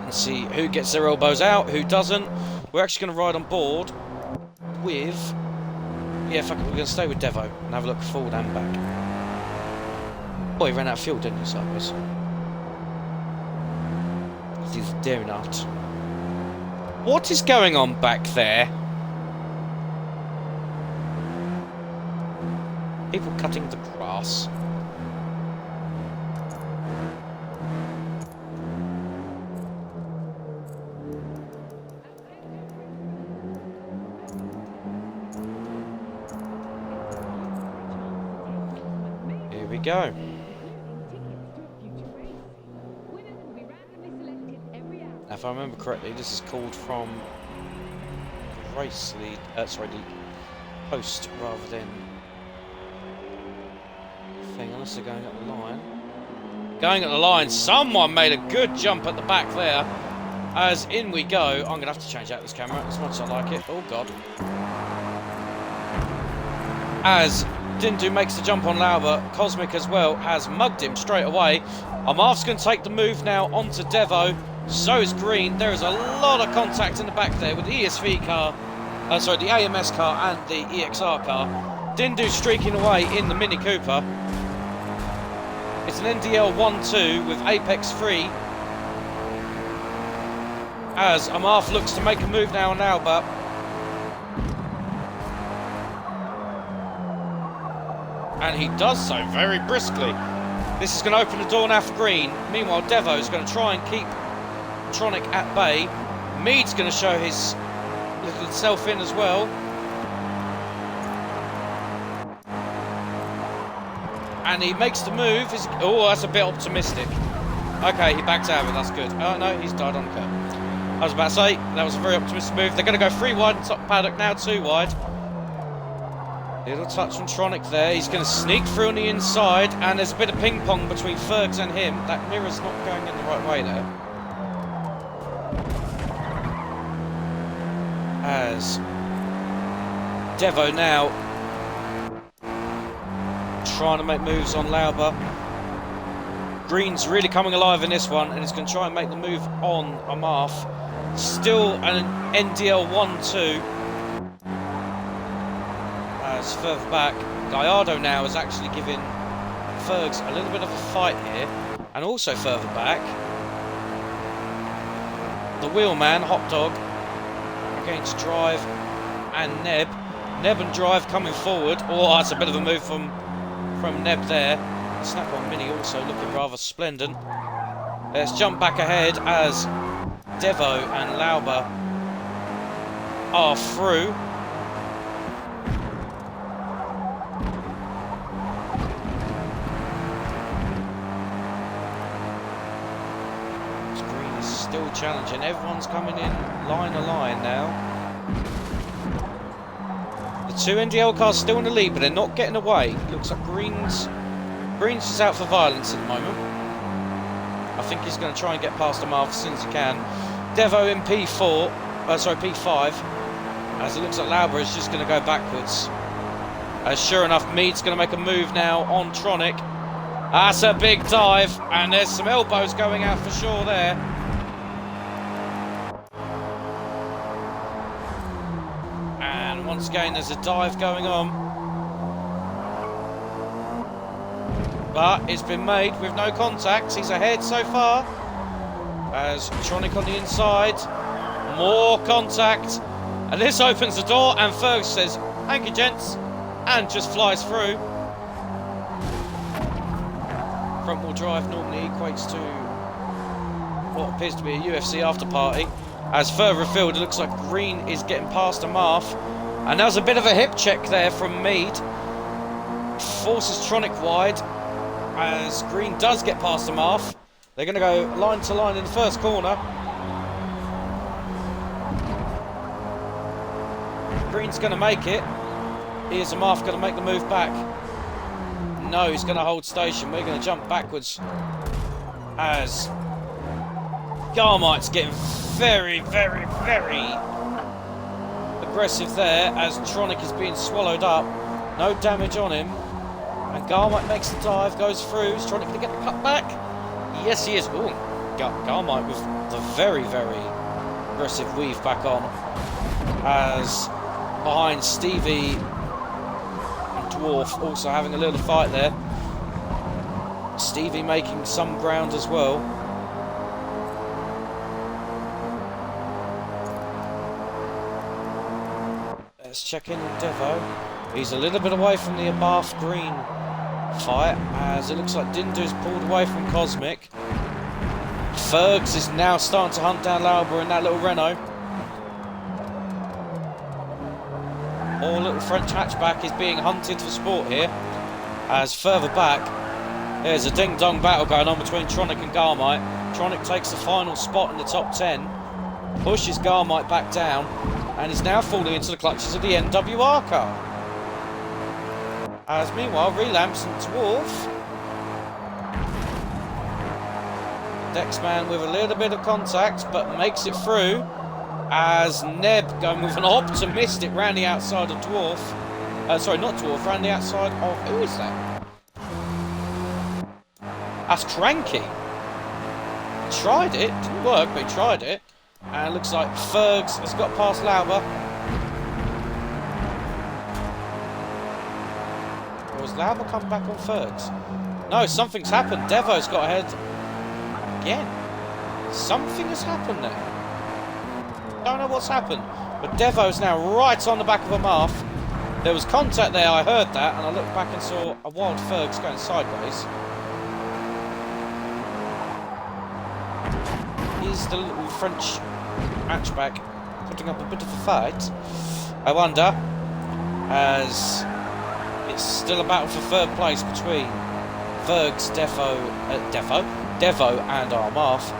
And see who gets their elbows out, who doesn't. We're actually going to ride on board with... Yeah, fuck it, we're going to stay with Devo and have a look forward and back. Oh, he ran out of fuel, didn't he, sideways? He's a donut. What is going on back there? People cutting the grass. Here we go. Now, if I remember correctly, this is called from the race lead, sorry, the post rather than thing, unless they're going up the line. Going at the line, someone made a good jump at the back there. As in we go. I'm going to have to change out this camera as much as I like it. Oh, God. As Dindu makes the jump on Lauber, Cosmic as well has mugged him straight away. Amarth's going to take the move now onto Devo. So is Green. There is a lot of contact in the back there with the ESV car, sorry, the AMS car and the EXR car. Dindu streaking away in the Mini Cooper. It's an NDL 1-2 with Apex 3. As Amarth looks to make a move now on Lauber. And he does so very briskly. This is going to open the door now for Green. Meanwhile, Devo is going to try and keep Tronic at bay. Mead's going to show his little self in as well. And he makes the move. Oh, that's a bit optimistic. Okay, he backs out of it. That's good. Oh, no, he's died on the curb. I was about to say, that was a very optimistic move. They're going to go 3 wide, top paddock now 2 wide. Little touch from Tronic there. He's going to sneak through on the inside, and there's a bit of ping pong between Fergs and him. That mirror's not going in the right way there. As Devo now trying to make moves on Lauber. Green's really coming alive in this one, and he's going to try and make the move on Amarth. Still an NDL 1-2. As further back, Gallardo now is actually giving Fergs a little bit of a fight here. And also further back, the wheelman, Hot Dog, against Drive and Neb. Neb and Drive coming forward. Oh, that's a bit of a move from Neb there. Snap-on Mini also looking rather splendid. Let's jump back ahead as Devo and Lauber are through. Green is still challenging. Everyone's coming in line to line now. The two NDL cars still in the lead, but they're not getting away. Looks like Green's just out for violence at the moment. I think he's going to try and get past Amarth as soon as he can. Devo in P5, as it looks like Lauber is just going to go backwards. As sure enough, Mead's going to make a move now on Tronic. That's a big dive, and there's some elbows going out for sure there. And once again, there's a dive going on. But it's been made with no contact. He's ahead so far. As Tronic on the inside. More contact. And this opens the door, and Ferg says, "Thank you, gents," and just flies through. Front wheel drive normally equates to what appears to be a UFC after party. As further afield, it looks like Green is getting past Amarth. And there's a bit of a hip check there from Mead. Forces Tronic wide. As Green does get past Amarth. They're going to go line to line in the first corner. Green's going to make it. Here's Amarth going to make the move back. No, he's going to hold station. We're going to jump backwards. As Garmite's getting very, very, very aggressive there. As Tronic is being swallowed up. No damage on him. And Garmite makes the dive, goes through. Is Tronic going to get the cut back? Yes, he is. Ooh, Garmite with the very, very aggressive weave back on. As behind Stevie and Dwarf also having a little fight there. Stevie making some ground as well. Let's check in on Devo. He's a little bit away from the Amarth Green fight, as it looks like Dindu's pulled away from Cosmic. Fergs is now starting to hunt down Lauber in that little Renault. Or little French hatchback is being hunted for sport here. As further back, there's a ding-dong battle going on between Tronic and Garmite. Tronic takes the final spot in the top 10, pushes Garmite back down, and is now falling into the clutches of the NWR car. As meanwhile, Relamps and Dwarf. Dexman with a little bit of contact, but makes it through. As Neb going with an optimistic round the outside of Dwarf. Sorry, not Dwarf, round the outside of... Who is that? That's Cranky. Tried it, didn't work, but he tried it. And it looks like Fergs has got past Lauber. Or has Lauber come back on Fergs? No, something's happened. Devo's got ahead again. Something has happened there. Don't know what's happened. But Devo's now right on the back of Amarth. There was contact there, I heard that, and I looked back and saw a wild Fergs going sideways. Is the little French hatchback putting up a bit of a fight? I wonder, as it's still a battle for third place between Fergs, Devo and Amarth.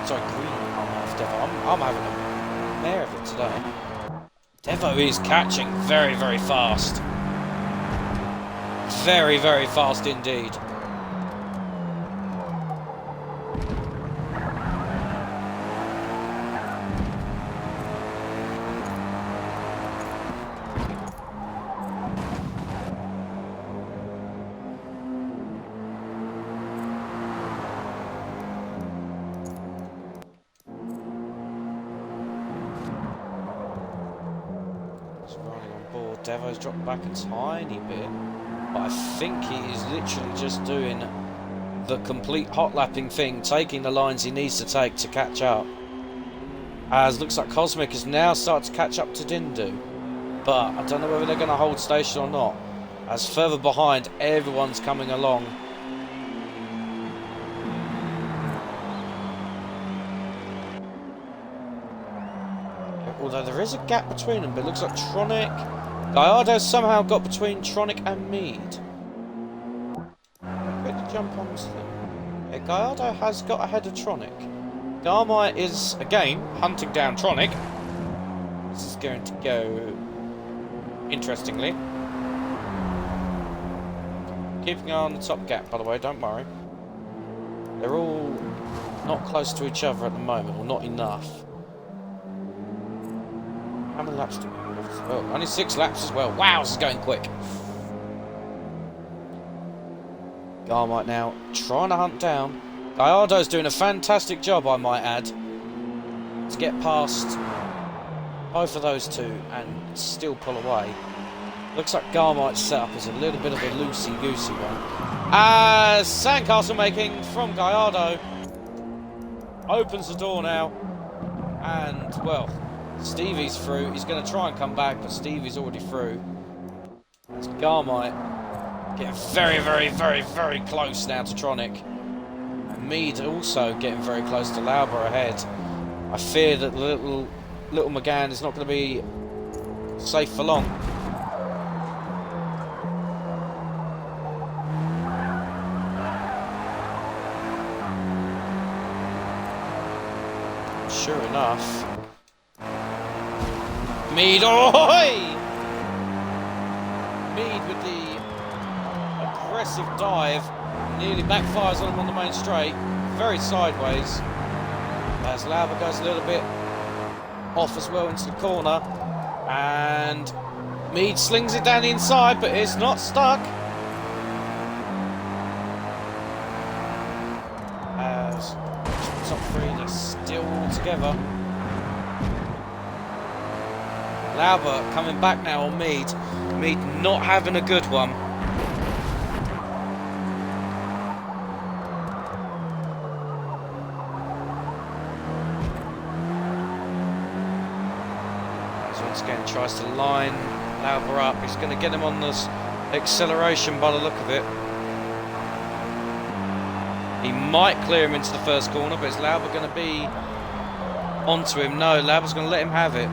Sorry, Green, Amarth, Devo. I'm having a mare of it today. Devo is catching very, very fast. Very, very fast indeed. Devo's dropped back a tiny bit, but I think he is literally just doing the complete hot lapping thing, taking the lines he needs to take to catch up. As looks like Cosmic has now started to catch up to Dindu, but I don't know whether they're going to hold station or not, as further behind everyone's coming along. Although there is a gap between them, but it looks like Gallardo somehow got between Tronic and Mead. Good jump onto them. Yeah, Gallardo has got ahead of Tronic. Garmite is, again, hunting down Tronic. This is going to go interestingly. Keeping an eye on the top gap, by the way, don't worry. They're all not close to each other at the moment, or not enough. How many laps do we have? Well, only 6 laps as well. Wow, this is going quick. Garmite now trying to hunt down. Gallardo's doing a fantastic job, I might add, to get past both of those two and still pull away. Looks like Garmite's setup is a little bit of a loosey-goosey one. As sandcastle making from Gallardo opens the door now, and well, Stevie's through. He's going to try and come back, but Stevie's already through. It's Garmite getting very, very, very, very close now to Tronic. And Mead also getting very close to Lauber ahead. I fear that little McGann is not going to be safe for long. Sure enough. Mead, ahoy! Mead with the aggressive dive, nearly backfires on him on the main straight, very sideways, as Lauber goes a little bit off as well into the corner, and Mead slings it down the inside, but it's not stuck. As top 3 are still all together. Lauber coming back now on Mead. Mead not having a good one. As once again tries to line Lauber up. He's going to get him on this acceleration by the look of it. He might clear him into the first corner, but is Lauber going to be onto him? No, Lauber's going to let him have it.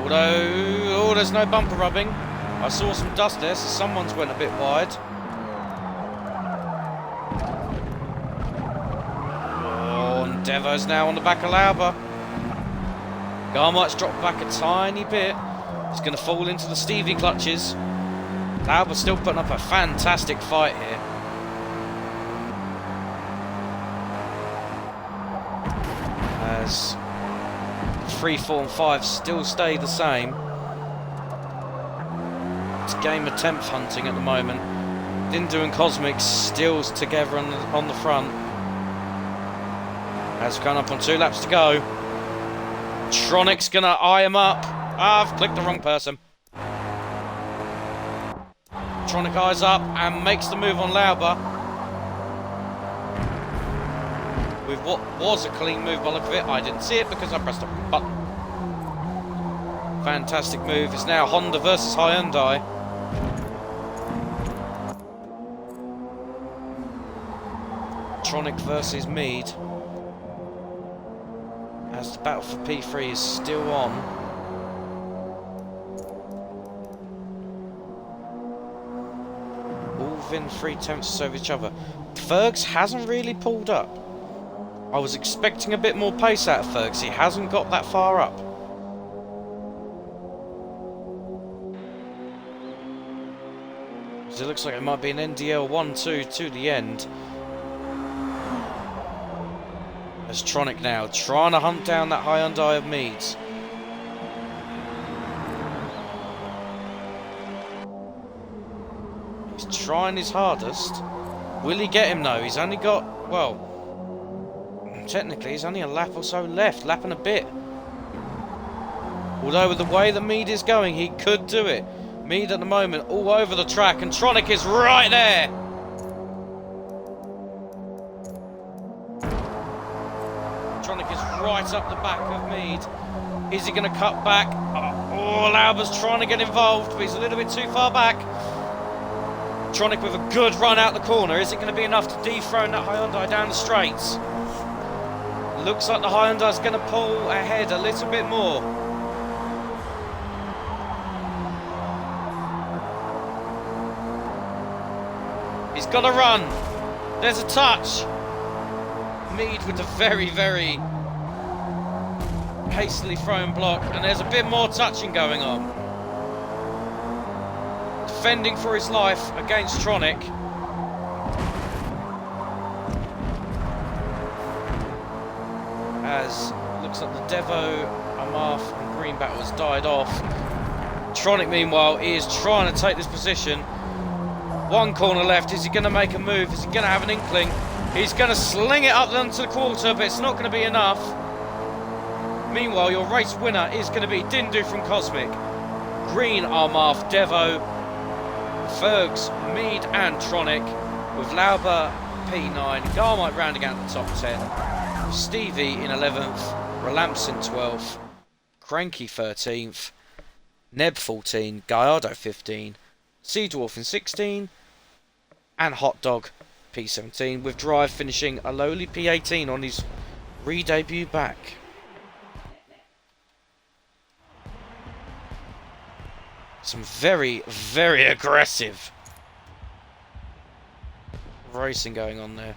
Although, oh, there's no bumper rubbing. I saw some dust there, so someone's went a bit wide. Oh, and Devo's now on the back of Lauber. Garmite's dropped back a tiny bit. He's going to fall into the Stevie clutches. Lauber's still putting up a fantastic fight here. As 3, 4 and 5 still stay the same. It's a game of temp hunting at the moment. Dindu and Cosmic still together on the front. As we're going up on 2 laps to go. Tronic's going to eye him up. Ah, I've clicked the wrong person. Tronic eyes up and makes the move on Lauber. With what was a clean move by the look of it. I didn't see it because I pressed the button. Fantastic move. It's now Honda versus Hyundai. Tronic versus Mead. As the battle for P3 is still on. All within 3/10 of each other. Fergs hasn't really pulled up. I was expecting a bit more pace out of Fergs. He hasn't got that far up. Because it looks like it might be an NDL 1-2 to the end. There's Tronic now, trying to hunt down that Hyundai of Meads. He's trying his hardest. Will he get him though? He's only got, well, technically he's only a lap or so left, lap and a bit. Although with the way that Mead is going, he could do it. Mead at the moment all over the track, and Tronic is right there. Tronic is right up the back of Mead. Is he going to cut back? Oh, Lauber's trying to get involved, but he's a little bit too far back. Tronic with a good run out the corner. Is it going to be enough to dethrone that Hyundai down the straights? Looks like the Hyundai's going to pull ahead a little bit more. He's got to run. There's a touch. Mead with a very, very hastily thrown block, and there's a bit more touching going on. Defending for his life against Tronic. As looks like the Devo, Amarth and Greenback has died off. Tronic meanwhile is trying to take this position. One corner left. Is he going to make a move? Is he going to have an inkling? He's going to sling it up onto the quarter, but it's not going to be enough. Meanwhile, your race winner is going to be Dindu from Cosmic. Green, Armarth, Devo, Fergs, Mead and Tronic, with Lauber, P9, Garmite rounding out the top 10, Stevie in 11th, Relamps in 12th, Cranky 13th, Neb 14, Gallardo 15, Seedwarf in 16, and Hot Dog P17, with Drive finishing a lowly P18 on his re-debut back. Some very, very aggressive racing going on there.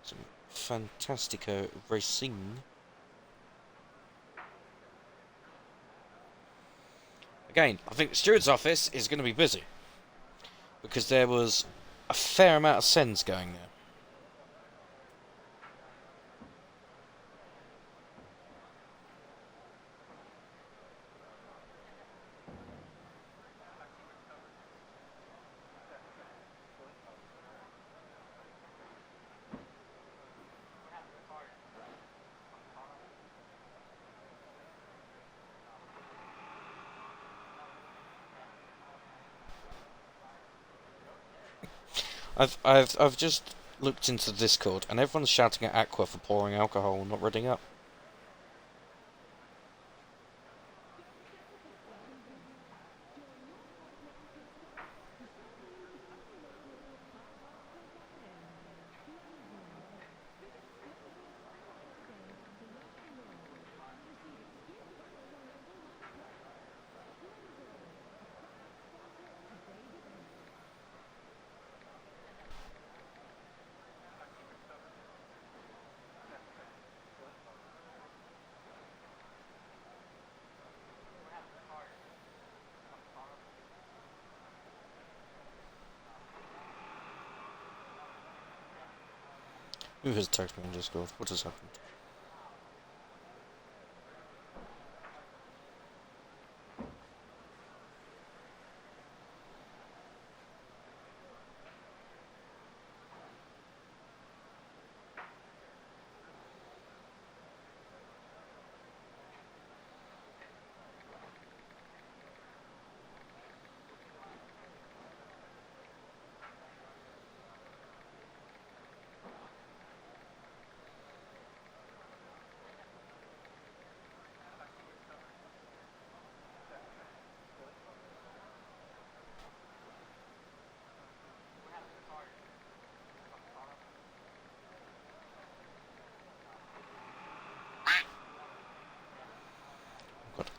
Some Fantastico racing. Again, I think the steward's office is going to be busy, because there was a fair amount of sends going there. I've just looked into the Discord, and everyone's shouting at Aqua for pouring alcohol and not reading up. Who has texted me on Discord? What has happened?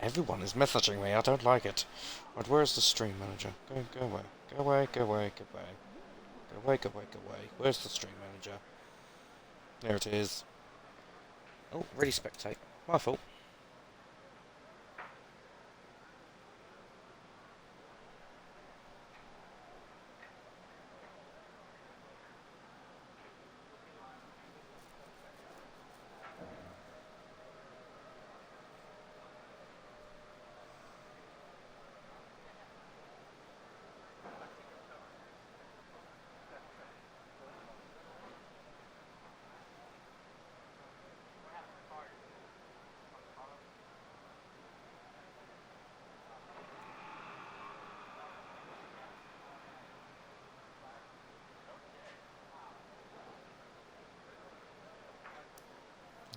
Everyone is messaging me. I don't like it. Right, where's the stream manager? Go away. Go away, go away, go away. Go away, go away, go away. Where's the stream manager? There it is. Oh, ready spectate. My fault.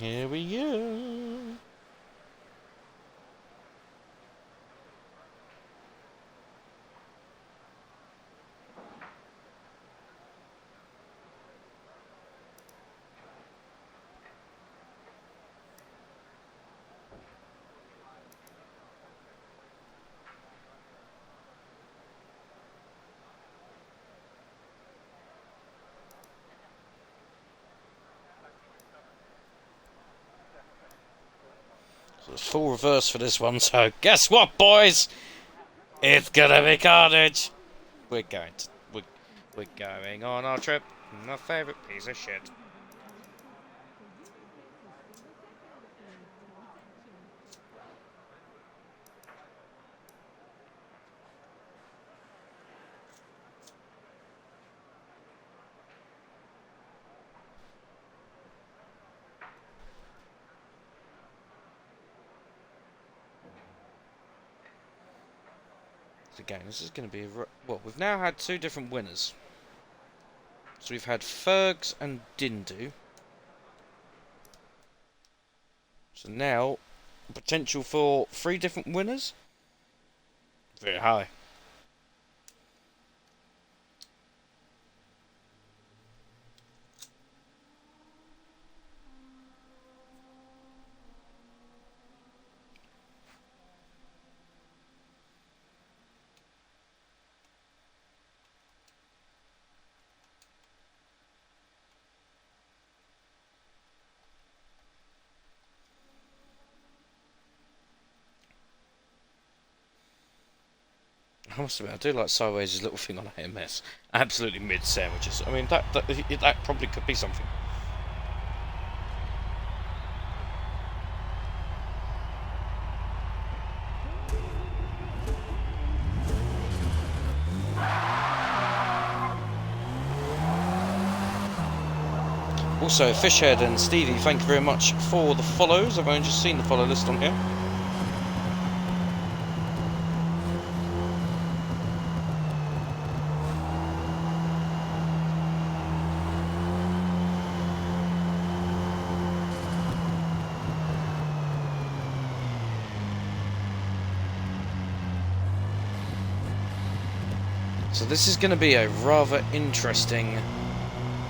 Here we go. So it's full reverse for this one, so guess what, boys? It's gonna be carnage! We're going on our trip. My favourite piece of shit. Again, this is going to be well, we've now had two different winners. So we've had Fergs and Dindu. So now, potential for 3 different winners? Very high. I must admit, I do like Sideways' little thing on AMS. Absolutely mid sandwiches. I mean, that probably could be something. Also, Fishhead and Stevie, thank you very much for the follows. I've only just seen the follow list on here. So this is going to be a rather interesting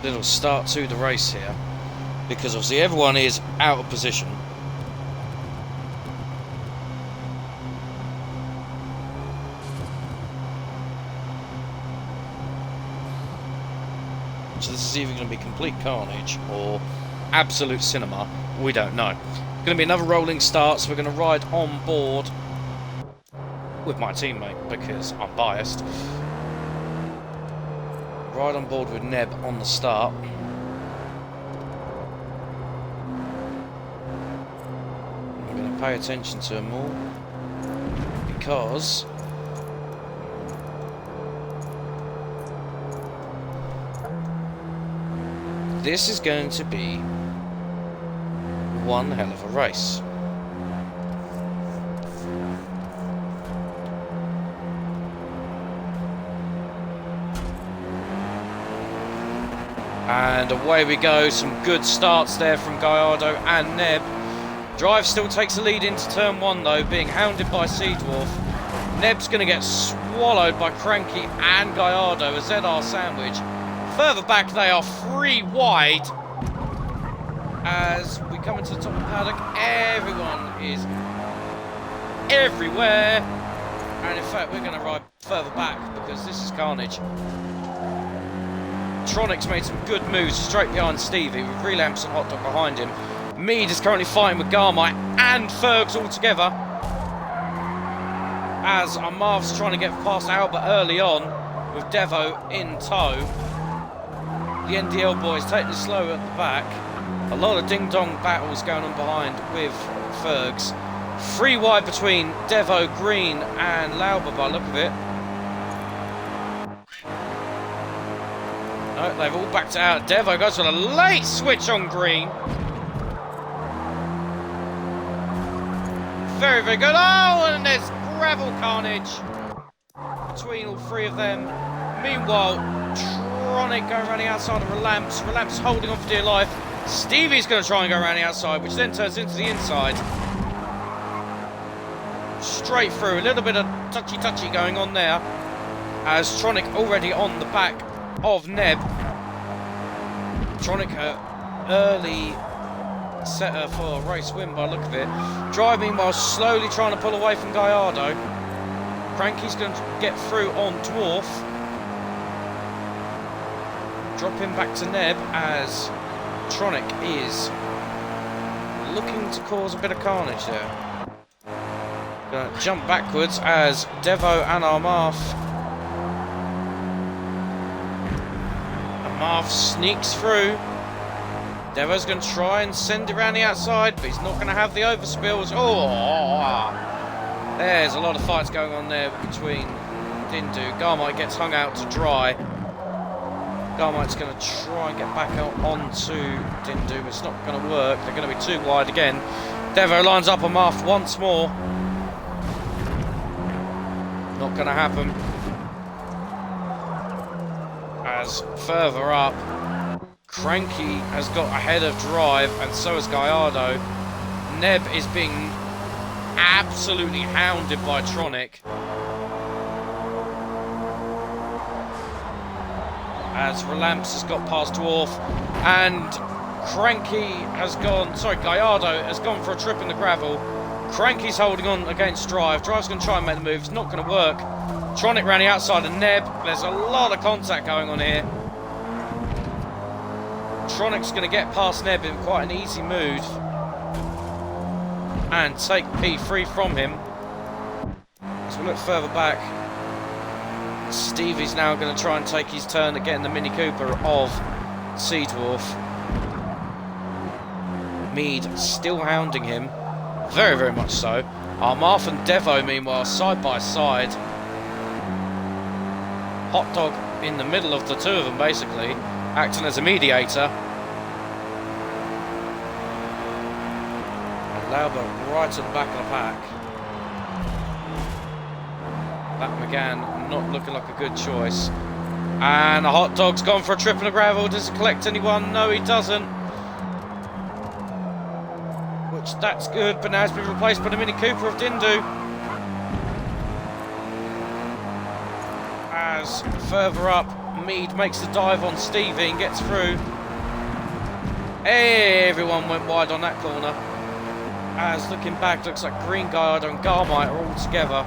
little start to the race here, because obviously everyone is out of position. So this is either going to be complete carnage or absolute cinema. We don't know. It's going to be another rolling start, so we're going to ride on board with my teammate because I'm biased. Ride on board with Neb on the start. I'm going to pay attention to them all because this is going to be one hell of a race. And away we go, some good starts there from Gallardo and Neb. Drive still takes the lead into turn 1 though, being hounded by Seedwarf. Neb's going to get swallowed by Cranky and Gallardo, a ZR sandwich. Further back they are 3 wide. As we come into the top of the paddock, everyone is everywhere. And in fact, we're going to ride further back because this is carnage. Tronic's made some good moves straight behind Stevie with Relamps and Hot Dog behind him. Mead is currently fighting with Garmite and Fergs all together. As Marv's trying to get past Albert early on with Devo in tow. The NDL boys taking it slow at the back. A lot of ding-dong battles going on behind with Fergs. 3 wide between Devo, Green and Lauber by the look of it. No, they've all backed out. Devo goes for a late switch on Green. Very, very good. Oh, and there's gravel carnage between all 3 of them. Meanwhile, Tronic going around the outside of Relamps. Relamps holding on for dear life. Stevie's going to try and go around the outside, which then turns into the inside. Straight through. A little bit of touchy-touchy going on there. As Tronic already on the back of Neb. Tronic early setter for a race win by the look of it. Drive meanwhile slowly trying to pull away from Gallardo. Cranky's going to get through on Dwarf. Drop him back to Neb as Tronic is looking to cause a bit of carnage there. Gonna jump backwards as Devo and Armarth. Armarth sneaks through. Devo's going to try and send it around the outside, but he's not going to have the overspills. Oh, there's a lot of fights going on there between Dindu. Garmite gets hung out to dry. Garmite's going to try and get back out onto Dindu, but it's not going to work. They're going to be too wide again. Devo lines up Armarth once more. Not going to happen. As further up, Cranky has got ahead of Drive, and so has Gallardo. Neb is being absolutely hounded by Tronic. As Relamps has got past Dwarf, and Cranky has gone, Gallardo has gone for a trip in the gravel. Cranky's holding on against Drive. Drive's going to try and make the move. It's not going to work. Tronic round the outside of Neb. There's a lot of contact going on here. Tronic's going to get past Neb in quite an easy mood and take P3 from him. So we look further back. Stevie's now going to try and take his turn at getting the Mini Cooper of Sea Dwarf. Mead still hounding him. Very, very much so. Armarth and Devo, meanwhile, side by side. Hot Dog in the middle of the 2 of them, basically, acting as a mediator. And Lauber right at the back of the pack. That McGann not looking like a good choice. And the Hot Dog's gone for a trip in the gravel. Does he collect anyone? No, he doesn't. Which, that's good, but now it's been replaced by the Mini Cooper of Dindu. As further up, Mead makes the dive on Stevie and gets through. Everyone went wide on that corner. As looking back, looks like Green, Gallardo and Garmite are all together.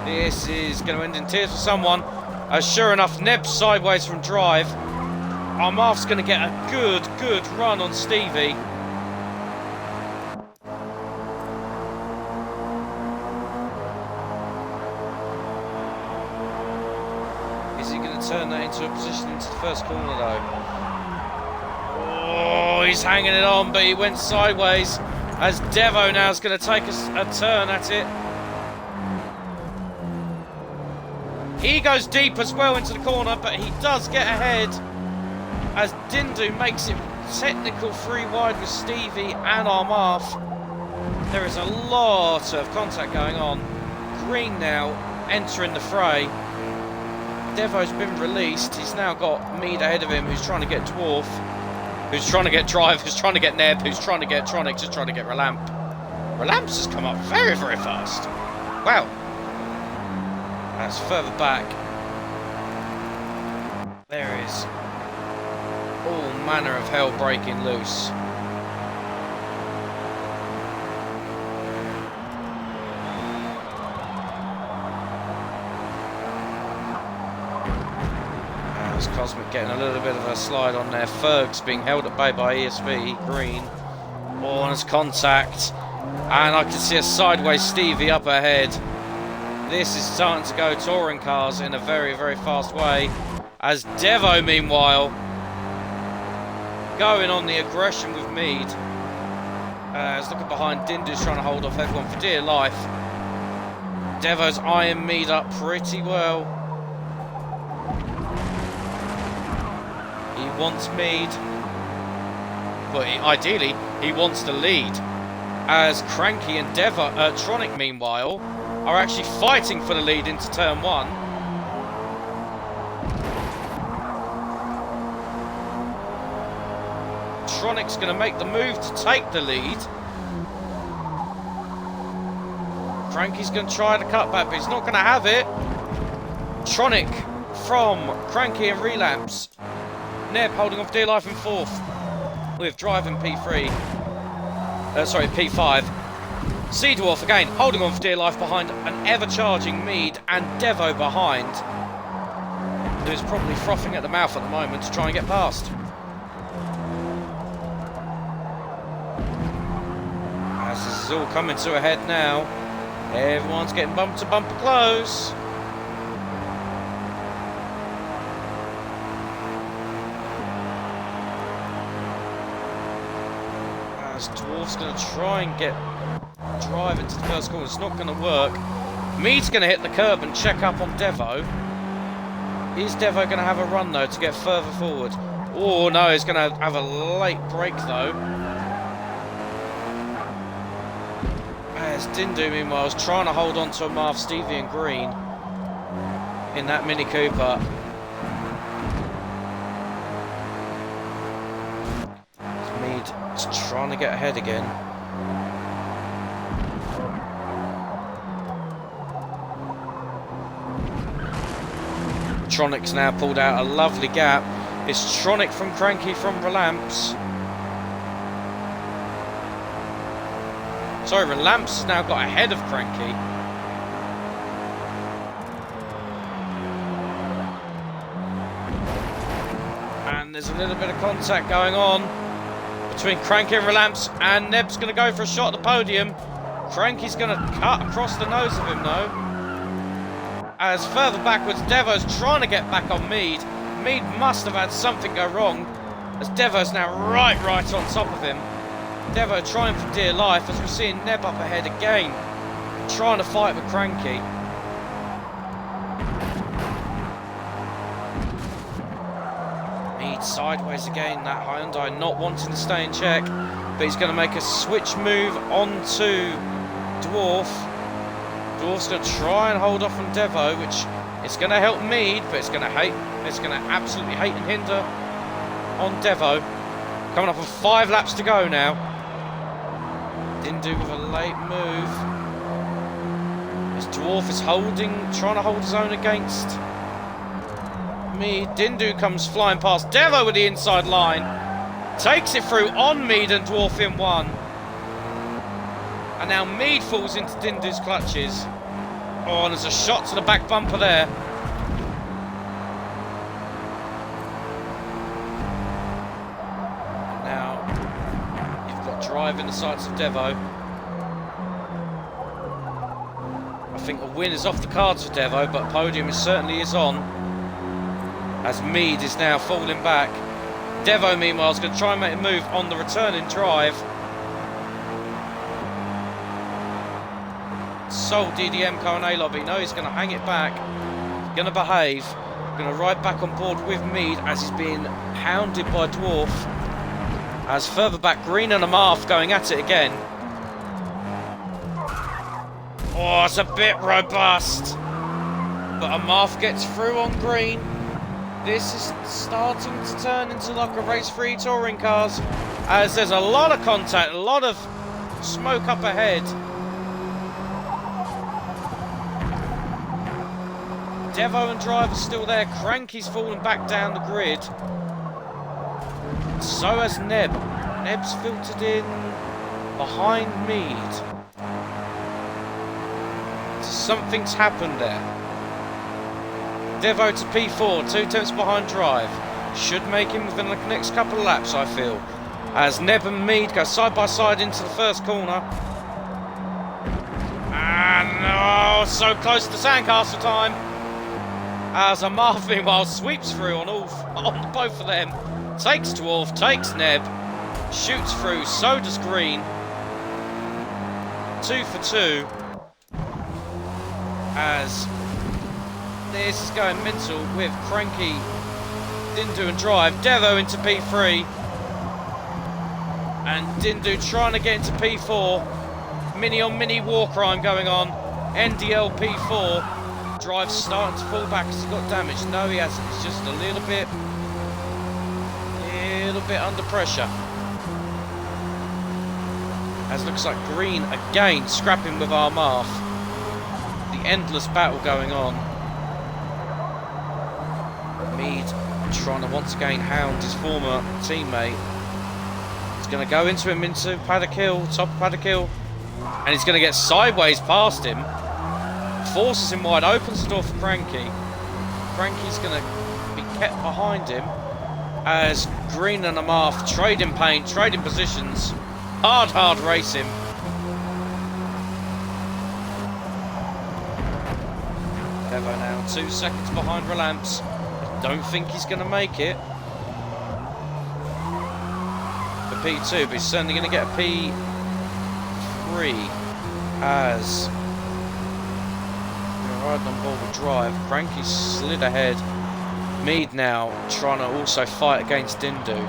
This is going to end in tears for someone. As sure enough, Neb's sideways from Drive. Armarth's going to get a good run on Stevie. Is he going to turn that into a position into the first corner though? Oh, he's hanging it on, but he went sideways. As Devo now is going to take a turn at it. He goes deep as well into the corner, but he does get ahead. As Dindu makes it technical 3 wide with Stevie and Armarth. There is a lot of contact going on. Green now entering the fray. Devo's been released. He's now got Mead ahead of him, who's trying to get Dwarf, who's trying to get Drive, who's trying to get Neb, who's trying to get Tronic, who's trying to get Relamp. Relamps has come up very, very fast. Wow. That's further back. There is all manner of hell breaking loose. That's Cosmic getting a little bit of a slide on there. Ferg's being held at bay by ESV, Green. Oh, and there's contact. And I can see a sideways Stevie up ahead. This is starting to go touring cars in a very, very fast way. As Devo, meanwhile, going on the aggression with Mead. As looking behind, Dindu's trying to hold off everyone for dear life. Devo's eyeing Mead up pretty well. He wants Mead, but ideally he wants the lead. As Cranky and Tronic, meanwhile, are actually fighting for the lead into turn 1. Tronic's going to make the move to take the lead. Cranky's going to try the cutback, but he's not going to have it. Tronic from Cranky and Relapse. Neb holding off dear life in 4th with driving P3. Sorry, P5. Sea Dwarf again holding on for dear life behind an ever-charging Mead and Devo behind, who's probably frothing at the mouth at the moment to try and get past. As this is all coming to a head now, everyone's getting bumper to bumper close. As Dwarf's going to try and get drive into the first corner. It's not going to work. Mead's going to hit the curb and check up on Devo. Is Devo going to have a run though to get further forward? Oh no, he's going to have a late break though. As Dindu meanwhile is trying to hold on to a Marv, Stevie and Green in that Mini Cooper. Mead is trying to get ahead again. Tronic's now pulled out a lovely gap. It's Tronic from Cranky from Relapse. Sorry, Relapse has now got ahead of Cranky. And there's a little bit of contact going on between Cranky and Relapse, and Neb's going to go for a shot at the podium. Cranky's going to cut across the nose of him though. As further backwards, Devo's trying to get back on Mead. Mead must have had something go wrong, as Devo's now right on top of him. Devo trying for dear life, as we're seeing Neb up ahead again, trying to fight with Cranky. Mead sideways again, that Hyundai not wanting to stay in check, but he's going to make a switch move onto Dwarf. Dwarf's going to try and hold off on Devo, which is going to help Mead, but it's going to absolutely hate and hinder on Devo. Coming up with 5 laps to go now. Dindu with a late move. As Dwarf is trying to hold his own against Mead. Dindu comes flying past Devo with the inside line. Takes it through on Mead and Dwarf in 1. And now Mead falls into Dindu's clutches. Oh, and there's a shot to the back bumper there. Now, you've got drive in the sights of Devo. I think a win is off the cards for Devo, but podium certainly is on. As Mead is now falling back. Devo, meanwhile, is going to try and make a move on the returning drive. Sold DDM car and A-Lobby. No, he's going to hang it back. Going to behave. Going to ride back on board with Mead as he's being hounded by Dwarf. As further back, Green and Amarth going at it again. Oh, it's a bit robust. But Amarth gets through on Green. This is starting to turn into like a race for touring cars. As there's a lot of contact, a lot of smoke up ahead. Devo and Drive are still there. Cranky's falling back down the grid. So has Neb. Neb's filtered in behind Mead. Something's happened there. Devo to P4, 2 tenths behind Drive. Should make him within the next couple of laps, I feel. As Neb and Mead go side by side into the first corner. And oh, so close to sandcastle time. As a Marv meanwhile sweeps through on both of them. Takes Dwarf, takes Neb, shoots through, so does Green. 2 for 2. As this is going mental with Cranky, Dindu and Drive. Devo into P3. And Dindu trying to get into P4. Mini on mini war crime going on. NDL P4. Drive starting to fall back as he got damaged. No, he hasn't. He's just a little bit under pressure. As looks like Green again scrapping with our Marth. The endless battle going on. Mead trying to once again hound his former teammate. He's going to go into him into Paddock Hill, top of Paddock Hill. And he's going to get sideways past him. Forces him wide, opens the door for Cranky. Cranky's going to be kept behind him. As Green and Amarth trading paint, trading positions. Hard racing. Devo now 2 seconds behind Relamps. Don't think he's going to make it for P2, but he's certainly going to get a P3 as we're riding on board with Drive. Cranky slid ahead. Mead now trying to also fight against Dindu.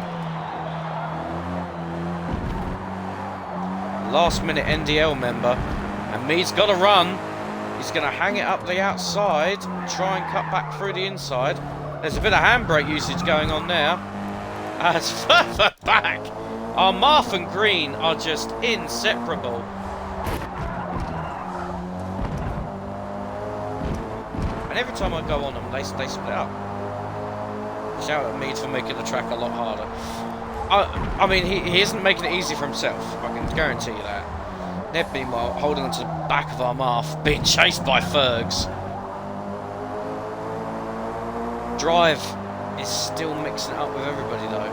Last minute NDL member, and Mead's got to run. He's going to hang it up the outside, try and cut back through the inside. There's a bit of handbrake usage going on now. As further back, our Marth and Green are just inseparable. And every time I go on them, they split up. Shout at Mead for making the track a lot harder. I mean, he isn't making it easy for himself. I can guarantee you that. Neb, meanwhile, holding onto the back of our Marth, being chased by Fergs. Drive is still mixing it up with everybody though.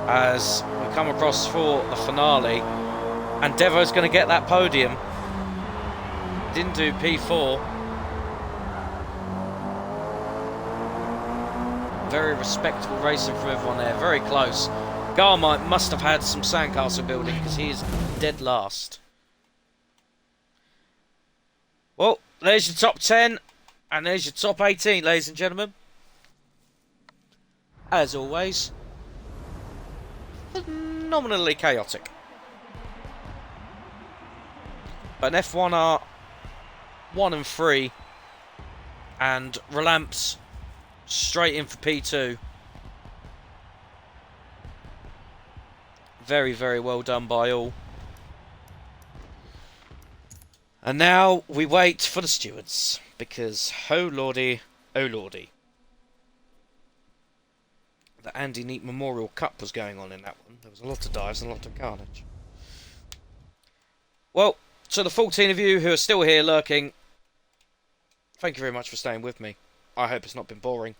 As we come across for the finale, and Devo's going to get that podium. Didn't do P4. Very respectable racing from everyone there, very close. Garmite must have had some sandcastle building because he is dead last. Well, there's your top 10. And there's your top 18, ladies and gentlemen. As always, phenomenally chaotic. But in F1 are 1 and 3. And Relamps straight in for P2. Very, very well done by all. And now we wait for the stewards. Because, oh lordy, the Andy Neat Memorial Cup was going on in that one. There was a lot of dives and a lot of carnage. Well, to the 14 of you who are still here lurking, thank you very much for staying with me. I hope it's not been boring.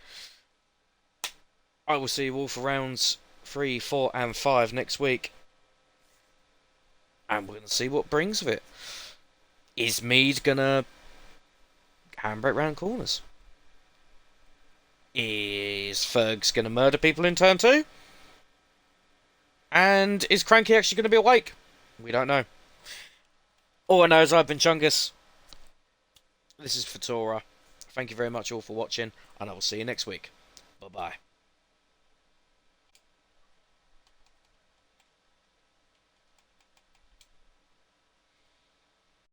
I will see you all for rounds 3, 4 and 5 next week. And we're going to see what brings of it. Is Mead going to handbrake round corners? Is Fergs going to murder people in turn 2? And is Cranky actually going to be awake? We don't know. All I know is I've been Chungus. This is for TORA. Thank you very much all for watching, and I will see you next week. Bye-bye.